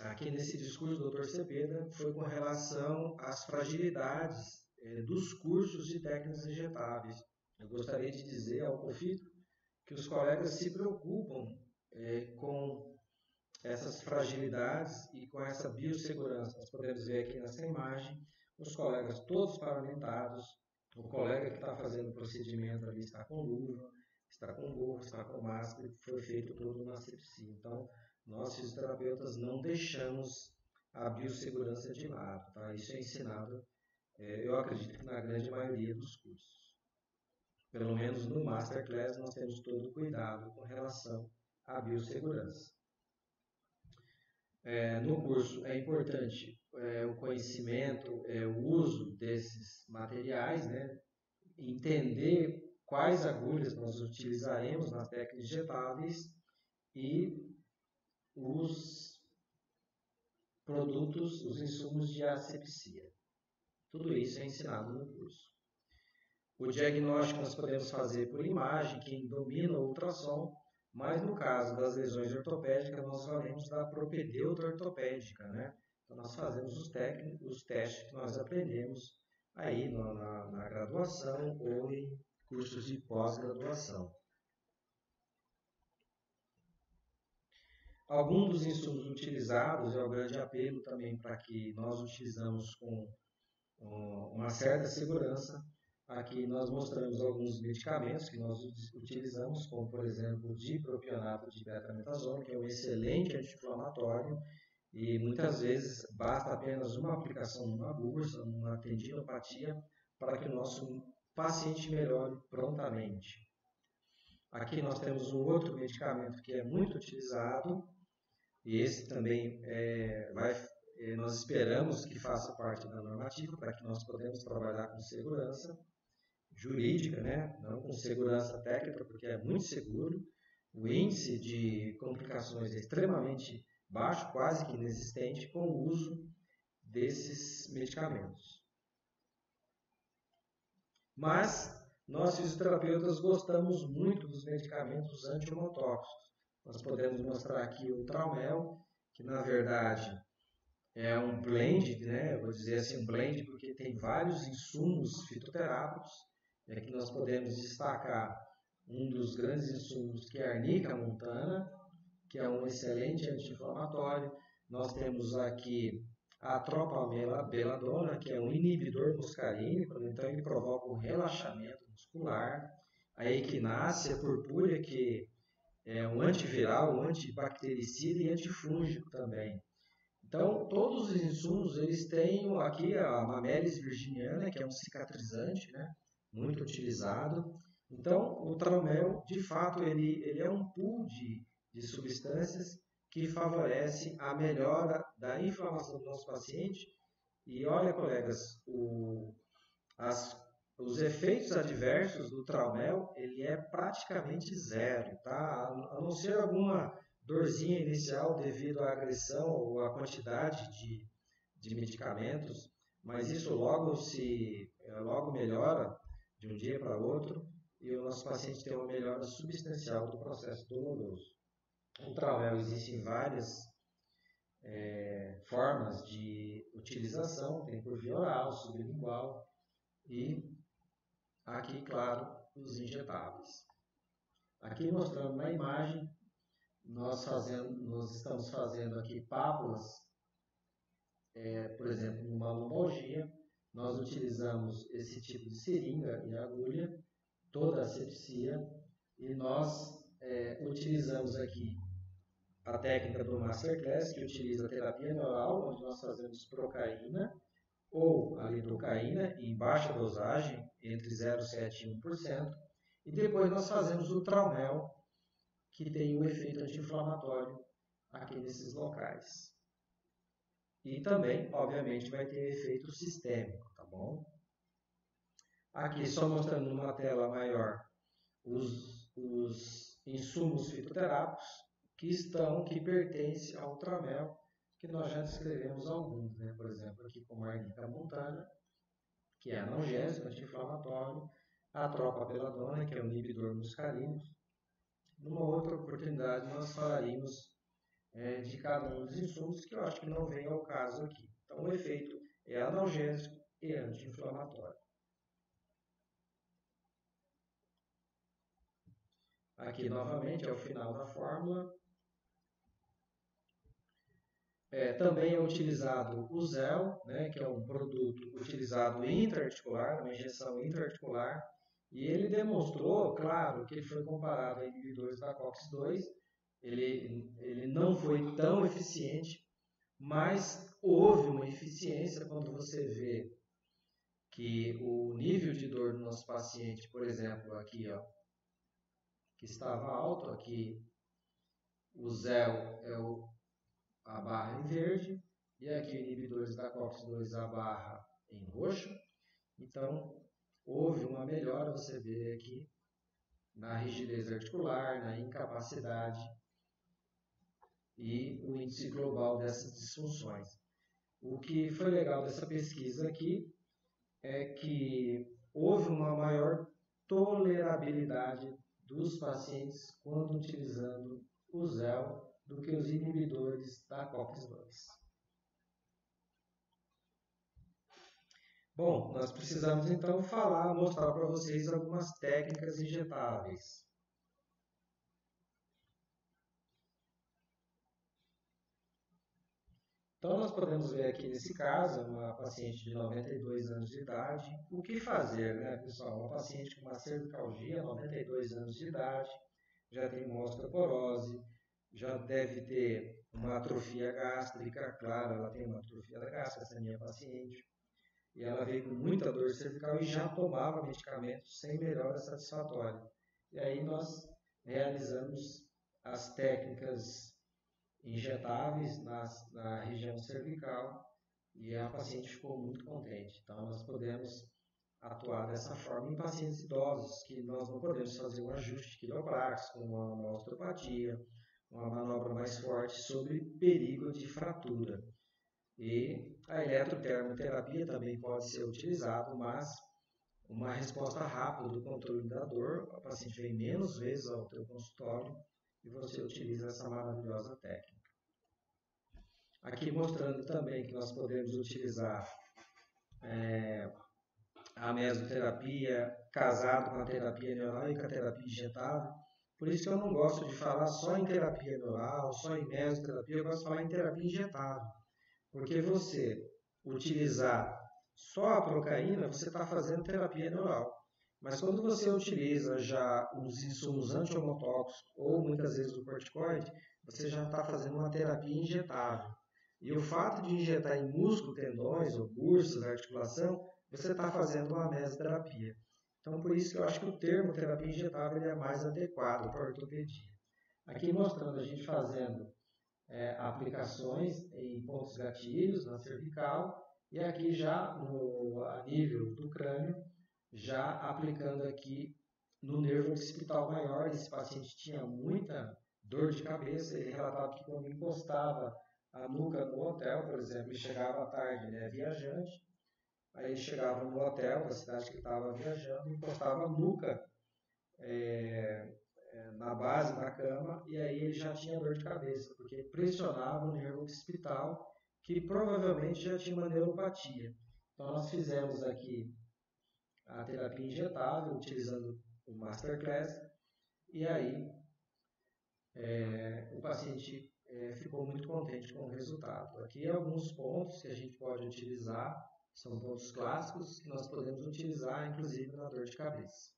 aqui nesse discurso do Dr. Cepeda foi com relação às fragilidades dos cursos de técnicas injetáveis. Eu gostaria de dizer ao COFIT que os colegas se preocupam com essas fragilidades e com essa biossegurança. Nós podemos ver aqui nessa imagem os colegas todos paramentados, o colega que está fazendo o procedimento ali está com luva, está com gorro, está com máscara, foi feito tudo na asepsia. Então, nós fisioterapeutas não deixamos a biossegurança de lado, tá? Isso é ensinado, eu acredito que na grande maioria dos cursos. Pelo menos no Masterclass nós temos todo o cuidado com relação à biossegurança. No curso é importante o conhecimento, o uso desses materiais, né? Entender quais agulhas nós utilizaremos nas técnicas injetáveis e os produtos, os insumos de asepsia. Tudo isso é ensinado no curso. O diagnóstico nós podemos fazer por imagem, quem domina o ultrassom, mas no caso das lesões ortopédicas, nós falamos da propedeuta ortopédica, né? Então, nós fazemos os testes que nós aprendemos aí na graduação ou em cursos de pós-graduação. Alguns dos insumos utilizados, é o grande apelo também para que nós utilizamos com uma certa segurança. Aqui nós mostramos alguns medicamentos que nós utilizamos, como por exemplo o dipropionato de betamethasona, que é um excelente anti-inflamatório e muitas vezes basta apenas uma aplicação numa bursa, numa tendinopatia, para que o nosso paciente melhore prontamente. Aqui nós temos um outro medicamento que é muito utilizado, e esse também nós esperamos que faça parte da normativa para que nós podemos trabalhar com segurança jurídica, né? Não com segurança técnica, porque é muito seguro. O índice de complicações é extremamente baixo, quase que inexistente, com o uso desses medicamentos. Mas nós fisioterapeutas gostamos muito dos medicamentos antihematóxicos. Nós podemos mostrar aqui o Traumel, que na verdade é um blend, né? Eu vou dizer assim, um blend porque tem vários insumos fitoterápicos. E aqui nós podemos destacar um dos grandes insumos que é a arnica montana, que é um excelente anti-inflamatório. Nós temos aqui a tropameladona, que é um inibidor muscarínico, então ele provoca um relaxamento muscular. A equinácea purpúrea, que é um antiviral, um antibactericida e antifúngico também. Então, todos os insumos, eles têm aqui a Mamelis virginiana, que é um cicatrizante, né, muito utilizado. Então, o Traumel, de fato, ele é um pool de substâncias que favorece a melhora da inflamação do nosso paciente. E olha, colegas, os efeitos adversos do Traumel, ele é praticamente zero, tá? A não ser alguma dorzinha inicial devido à agressão ou à quantidade de medicamentos, mas isso logo melhora de um dia para outro e o nosso paciente tem uma melhora substancial do processo doloroso. O Traumel existe em várias formas de utilização, tem por via oral, sublingual e aqui, claro, os injetáveis. Aqui mostrando na imagem, nós estamos fazendo aqui pápulas, por exemplo, numa lombalgia, nós utilizamos esse tipo de seringa e agulha, toda a asepsia, e nós utilizamos aqui a técnica do Masterclass, que utiliza a terapia neural, onde nós fazemos procaína ou a lidocaína em baixa dosagem, entre 0,7% e 1%, e depois nós fazemos o Traumel, que tem um efeito anti-inflamatório aqui nesses locais. E também, obviamente, vai ter efeito sistêmico, tá bom? Aqui só mostrando numa tela maior os insumos fitoterápicos que pertencem ao Traumel, que nós já descrevemos alguns, né? Por exemplo, aqui como a arnica montana, que é analgésico, anti-inflamatório, a tropameladona, que é um inibidor muscarínico. Numa outra oportunidade nós falaríamos de cada um dos insumos, que eu acho que não vem ao caso aqui. Então o efeito é analgésico e anti-inflamatório. Aqui novamente é o final da fórmula. Também é utilizado o ZEL, né, que é um produto utilizado intraarticular, uma injeção intraarticular, e ele demonstrou, claro, que ele foi comparado a inibidores da COX-2, ele não foi tão eficiente, mas houve uma eficiência quando você vê que o nível de dor do nosso paciente, por exemplo, aqui, ó, que estava alto, aqui o ZEL é a barra em verde, e aqui inibidores da COX-2 a barra em roxo. Então, houve uma melhora, você vê aqui, na rigidez articular, na incapacidade e o índice global dessas disfunções. O que foi legal dessa pesquisa aqui é que houve uma maior tolerabilidade dos pacientes quando utilizando o ZEL do que os inibidores da COX-2. Bom, nós precisamos então mostrar para vocês algumas técnicas injetáveis. Então nós podemos ver aqui nesse caso, uma paciente de 92 anos de idade. O que fazer, né, pessoal? Uma paciente com uma cervicalgia, 92 anos de idade, já tem uma osteoporose, já deve ter uma atrofia gástrica, claro, ela tem uma atrofia gástrica, essa minha paciente. E ela veio com muita dor cervical e já tomava medicamentos sem melhora satisfatória. E aí nós realizamos as técnicas injetáveis na região cervical e a paciente ficou muito contente. Então, nós podemos atuar dessa forma em pacientes idosos, que nós não podemos fazer um ajuste quiropraxis com uma osteopatia, uma manobra mais forte sobre perigo de fratura. E a eletrotermoterapia também pode ser utilizada, mas uma resposta rápida do controle da dor, o paciente vem menos vezes ao teu consultório e você utiliza essa maravilhosa técnica. Aqui mostrando também que nós podemos utilizar a mesoterapia casado com a terapia neural e com a terapia injetável. Por isso que eu não gosto de falar só em terapia neural, só em mesoterapia, eu gosto de falar em terapia injetável. Porque você utilizar só a procaína, você está fazendo terapia neural. Mas quando você utiliza já os insumos anti-homotóxicos ou muitas vezes o corticoide, você já está fazendo uma terapia injetável. E o fato de injetar em músculo, tendões ou bursas, articulação, você está fazendo uma mesoterapia. Então, por isso que eu acho que o termo terapia injetável é mais adequado para a ortopedia. Aqui mostrando a gente fazendo aplicações em pontos gatilhos na cervical e aqui já a nível do crânio, já aplicando aqui no nervo occipital maior. Esse paciente tinha muita dor de cabeça, ele relatava que quando encostava a nuca no hotel, por exemplo, ele chegava à tarde, ele é viajante, aí ele chegava no hotel da cidade que ele estava viajando, encostava a nuca na base da cama e aí ele já tinha dor de cabeça, porque pressionava o nervo occipital, que provavelmente já tinha uma neuropatia. Então nós fizemos aqui a terapia injetável, utilizando o Masterclass, e aí o paciente ficou muito contente com o resultado. Aqui alguns pontos que a gente pode utilizar, são pontos clássicos que nós podemos utilizar, inclusive na dor de cabeça.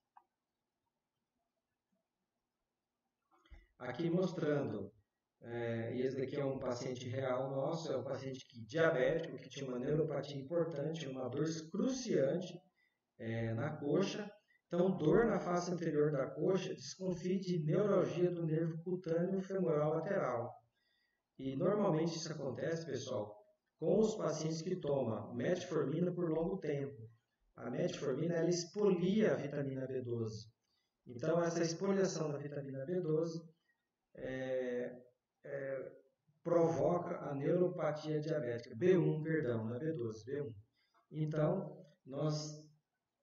Aqui mostrando, e esse daqui é um paciente real nosso, é um paciente diabético, que tinha uma neuropatia importante, uma dor excruciante na coxa. Então, dor na face anterior da coxa, desconfie de neuralgia do nervo cutâneo femoral lateral. E normalmente isso acontece, pessoal, com os pacientes que tomam metformina por longo tempo. A metformina ela expolia a vitamina B12. Então, essa expoliação da vitamina B12 provoca a neuropatia diabética, B1, perdão, não é B12, B1. Então, nós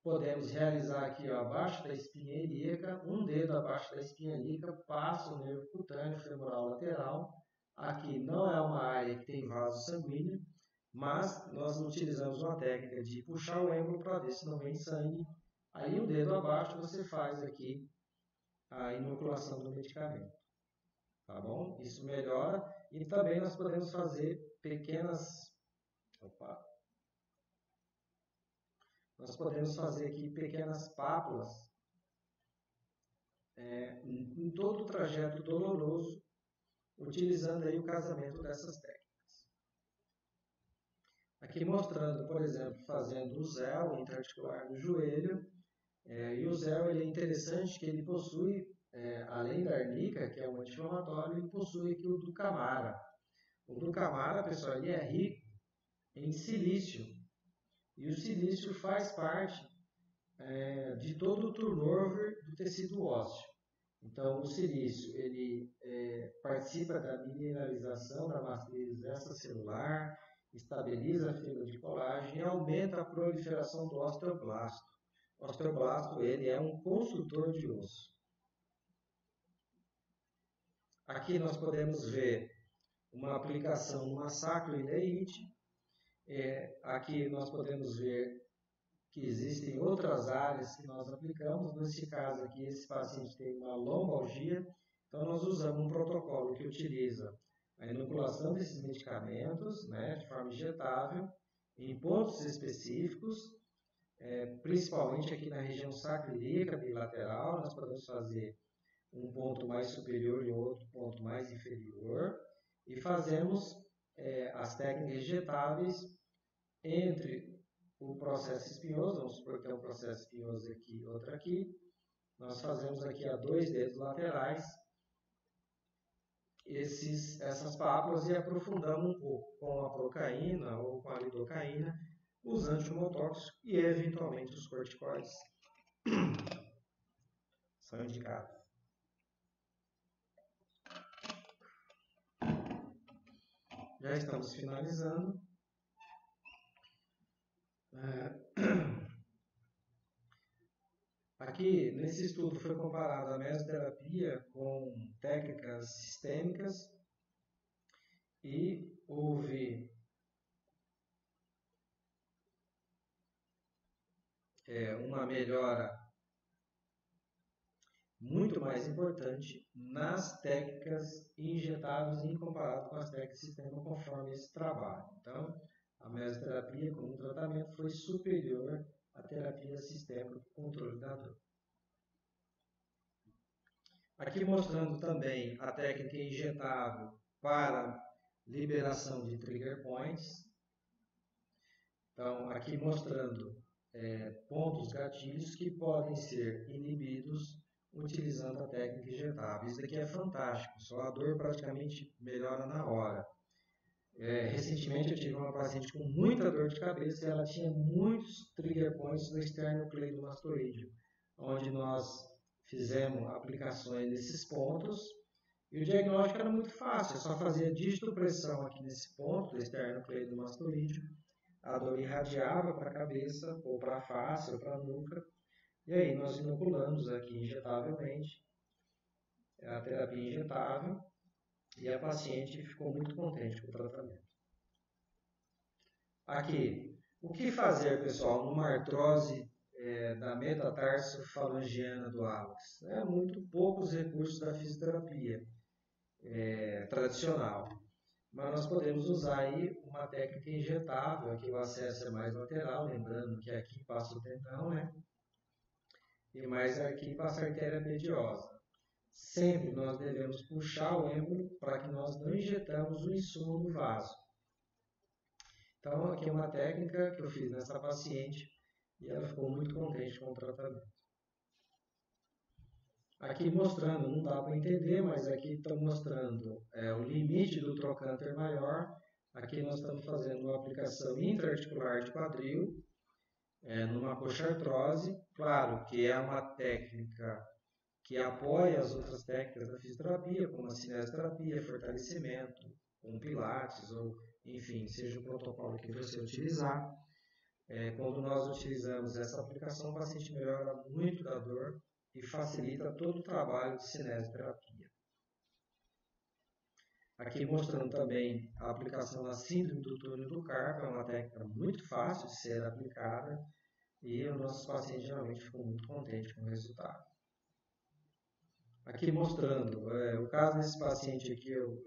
podemos realizar aqui ó, abaixo da espinha ilíaca, um dedo abaixo da espinha ilíaca, passa o nervo cutâneo femoral lateral. Aqui não é uma área que tem vaso sanguíneo, mas nós utilizamos uma técnica de puxar o êmbolo para ver se não vem sangue. Aí o dedo abaixo você faz aqui a inoculação do medicamento. Tá bom? Isso melhora. E também nós podemos fazer nós podemos fazer aqui pequenas pápulas em todo o trajeto doloroso, utilizando aí o casamento dessas técnicas. Aqui mostrando, por exemplo, fazendo o ZEL intraarticular no joelho. E o ZEL ele é interessante que ele possui, além da arnica, que é um anti-inflamatório, ele possui aqui o Ducamara. O Ducamara, pessoal, ele é rico em silício. E o silício faz parte de todo o turnover do tecido ósseo. Então, o silício ele participa da mineralização da matriz extracelular, estabiliza a fibra de colágeno e aumenta a proliferação do osteoblasto. O osteoblasto ele é um construtor de osso. Aqui nós podemos ver uma aplicação numa sacroileite. Aqui nós podemos ver que existem outras áreas que nós aplicamos. Nesse caso aqui, esse paciente tem uma lombalgia, então nós usamos um protocolo que utiliza a inoculação desses medicamentos, de forma injetável, em pontos específicos, principalmente aqui na região sacroiliaca bilateral. Nós podemos fazer um ponto mais superior e outro ponto mais inferior, e fazemos as técnicas injetáveis entre o processo espinhoso. Vamos supor que tem um processo espinhoso aqui, outro aqui. Nós fazemos aqui a 2 dedos laterais essas pápulas e aprofundamos um pouco com a procaína ou com a lidocaína, os antimotóxicos e eventualmente os corticoides são indicados. Já estamos finalizando. Aqui, nesse estudo, foi comparada a mesoterapia com técnicas sistêmicas e houve uma melhora muito mais importante nas técnicas injetáveis em comparado com as técnicas sistêmicas conforme esse trabalho. Então, a mesoterapia como tratamento foi superior à terapia sistêmica com controle da dor. Aqui mostrando também a técnica injetável para liberação de trigger points. Então, aqui mostrando pontos gatilhos que podem ser inibidos utilizando a técnica injetável. Isso daqui é fantástico, só a dor praticamente melhora na hora. Recentemente eu tive uma paciente com muita dor de cabeça e ela tinha muitos trigger points no esternocleidomastoideo, onde nós fizemos aplicações nesses pontos e o diagnóstico era muito fácil, é só fazer digitopressão aqui nesse ponto do esternocleidomastoideo, a dor irradiava para a cabeça, ou para a face, ou para a nuca, e aí nós inoculamos aqui injetavelmente a terapia injetável e a paciente ficou muito contente com o tratamento. Aqui, o que fazer, pessoal, numa artrose da metatarsofalangiana do hálux? Muito poucos recursos da fisioterapia tradicional. Mas nós podemos usar aí uma técnica injetável, aqui o acesso é mais lateral, lembrando que aqui passa o tendão, né? E mais aqui passa a artéria pediosa. Sempre nós devemos puxar o êmbolo para que nós não injetamos o insumo no vaso. Então aqui é uma técnica que eu fiz nessa paciente e ela ficou muito contente com o tratamento. Aqui mostrando, não dá para entender, mas aqui está mostrando o limite do trocânter maior. Aqui nós estamos fazendo uma aplicação intraarticular de quadril, numa coxartrose. Claro que é uma técnica que apoia as outras técnicas da fisioterapia, como a cinesioterapia, fortalecimento, com pilates, ou enfim, seja o protocolo que você utilizar. Quando nós utilizamos essa aplicação, o paciente melhora muito da dor e facilita todo o trabalho de cinesioterapia. Aqui mostrando também a aplicação da síndrome do túnel do carpo, é uma técnica muito fácil de ser aplicada e os nossos pacientes geralmente ficam muito contentes com o resultado. Aqui mostrando, o caso desse paciente aqui eu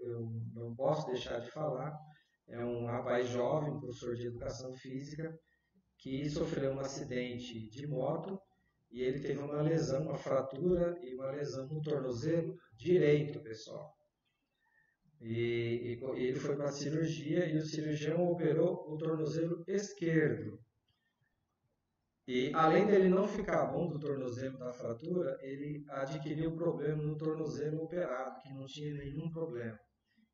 não posso deixar de falar, é um rapaz jovem, professor de educação física, que sofreu um acidente de moto e ele teve uma lesão, uma fratura e uma lesão no tornozelo direito, pessoal. E ele foi para a cirurgia e o cirurgião operou o tornozelo esquerdo. E além dele não ficar bom do tornozelo da fratura, ele adquiriu problema no tornozelo operado, que não tinha nenhum problema.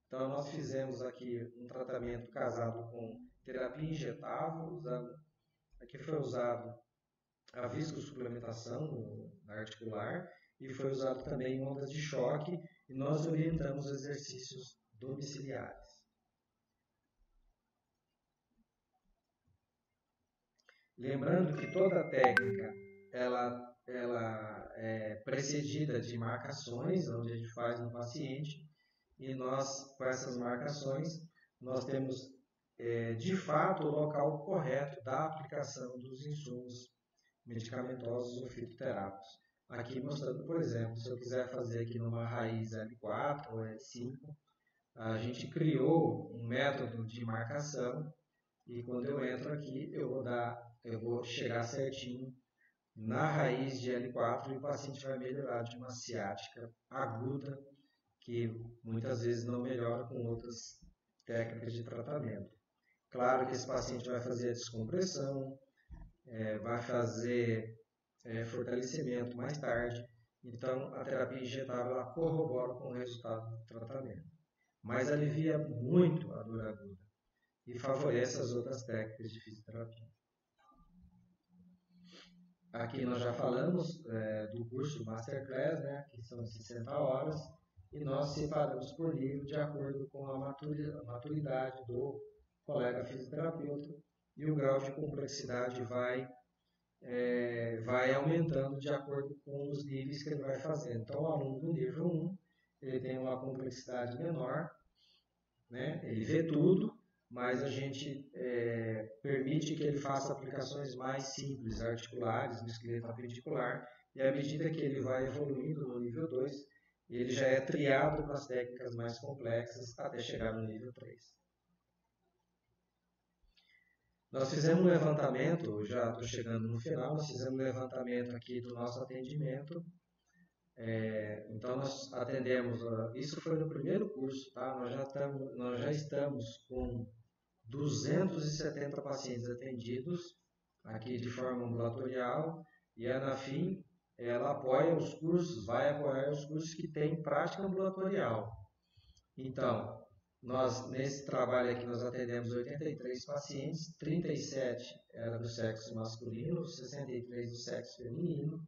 Então nós fizemos aqui um tratamento casado com terapia injetável, aqui foi usado a viscosuplementação na articular e foi usado também ondas de choque e nós orientamos exercícios domiciliares. Lembrando que toda técnica ela é precedida de marcações, onde a gente faz no paciente, e nós, com essas marcações, nós temos de fato o local correto da aplicação dos insumos medicamentosos ou fitoterápicos. Aqui mostrando, por exemplo, se eu quiser fazer aqui numa raiz L4 ou L5, a gente criou um método de marcação e quando eu entro aqui eu vou chegar certinho na raiz de L4 e o paciente vai melhorar de uma ciática aguda que muitas vezes não melhora com outras técnicas de tratamento. Claro que esse paciente vai fazer a descompressão, vai fazer fortalecimento mais tarde. Então, a terapia injetável ela corrobora com o resultado do tratamento. mas alivia muito a dor aguda e favorece as outras técnicas de fisioterapia. Aqui nós já falamos do curso Masterclass, né, que são 60 horas, e nós separamos por nível de acordo com a maturidade do colega fisioterapeuta, e o grau de complexidade vai aumentando de acordo com os níveis que ele vai fazendo. Então, o aluno do nível 1, ele tem uma complexidade menor, né? Ele vê tudo, mas a gente permite que ele faça aplicações mais simples, articulares, no esqueleto appendicular, e à medida que ele vai evoluindo no nível 2, ele já é triado com as técnicas mais complexas até chegar no nível 3. Nós fizemos um levantamento, já estou chegando no final, nós fizemos um levantamento aqui do nosso atendimento. Então nós atendemos, isso foi no primeiro curso, tá? Nós já estamos com 270 pacientes atendidos aqui de forma ambulatorial, e a Anafim, ela apoia os cursos, vai apoiar os cursos que têm prática ambulatorial. Então, nesse trabalho aqui nós atendemos 83 pacientes, 37 era do sexo masculino, 63 do sexo feminino.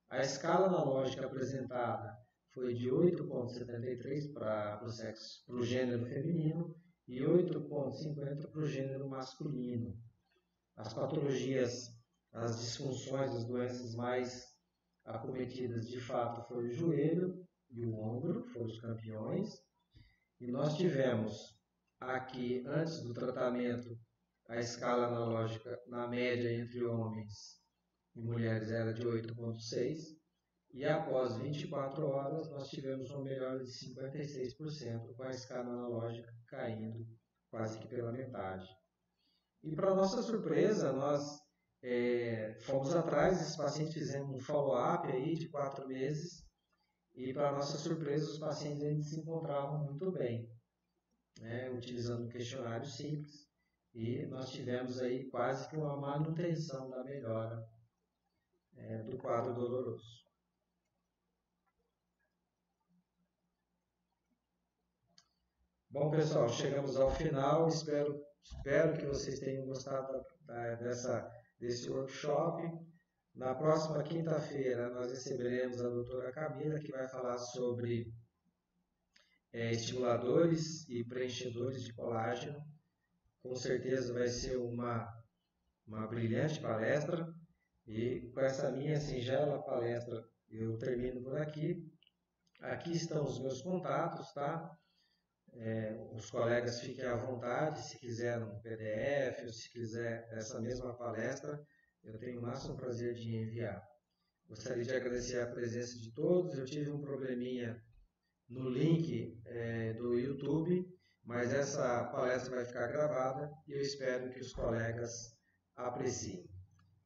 A escala analógica apresentada foi de 8,73 para o gênero feminino e 8,50 para o gênero masculino. As patologias, as disfunções, as doenças mais acometidas de fato foram o joelho e o ombro, foram os campeões. E nós tivemos aqui, antes do tratamento, a escala analógica na média entre homens e mulheres era de 8,6, e após 24 horas nós tivemos uma melhora de 56%, com a escala analógica caindo quase que pela metade. E para nossa surpresa, nós fomos atrás, esses pacientes fizemos um follow-up aí de 4 meses, e para nossa surpresa os pacientes ainda se encontravam muito bem, né, utilizando um questionário simples, e nós tivemos aí quase que uma manutenção da melhora do quadro doloroso. Bom, pessoal, chegamos ao final. Espero que vocês tenham gostado desse workshop. Na próxima quinta-feira, nós receberemos a doutora Camila, que vai falar sobre estimuladores e preenchedores de colágeno. Com certeza vai ser uma brilhante palestra. E com essa minha singela palestra, eu termino por aqui. Aqui estão os meus contatos, tá? Os colegas fiquem à vontade, se quiser um PDF ou se quiser essa mesma palestra, eu tenho o máximo prazer de enviar. Gostaria de agradecer a presença de todos. Eu tive um probleminha no link do YouTube, mas essa palestra vai ficar gravada e eu espero que os colegas apreciem.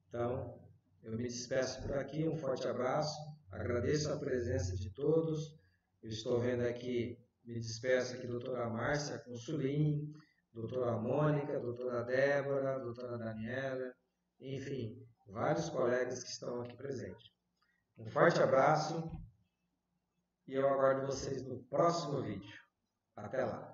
Então, eu me despeço por aqui, um forte abraço, agradeço a presença de todos. Eu estou vendo aqui, me despeço aqui, doutora Márcia Consulim, doutora Mônica, doutora Débora, doutora Daniela, enfim, vários colegas que estão aqui presentes. Um forte abraço e eu aguardo vocês no próximo vídeo. Até lá!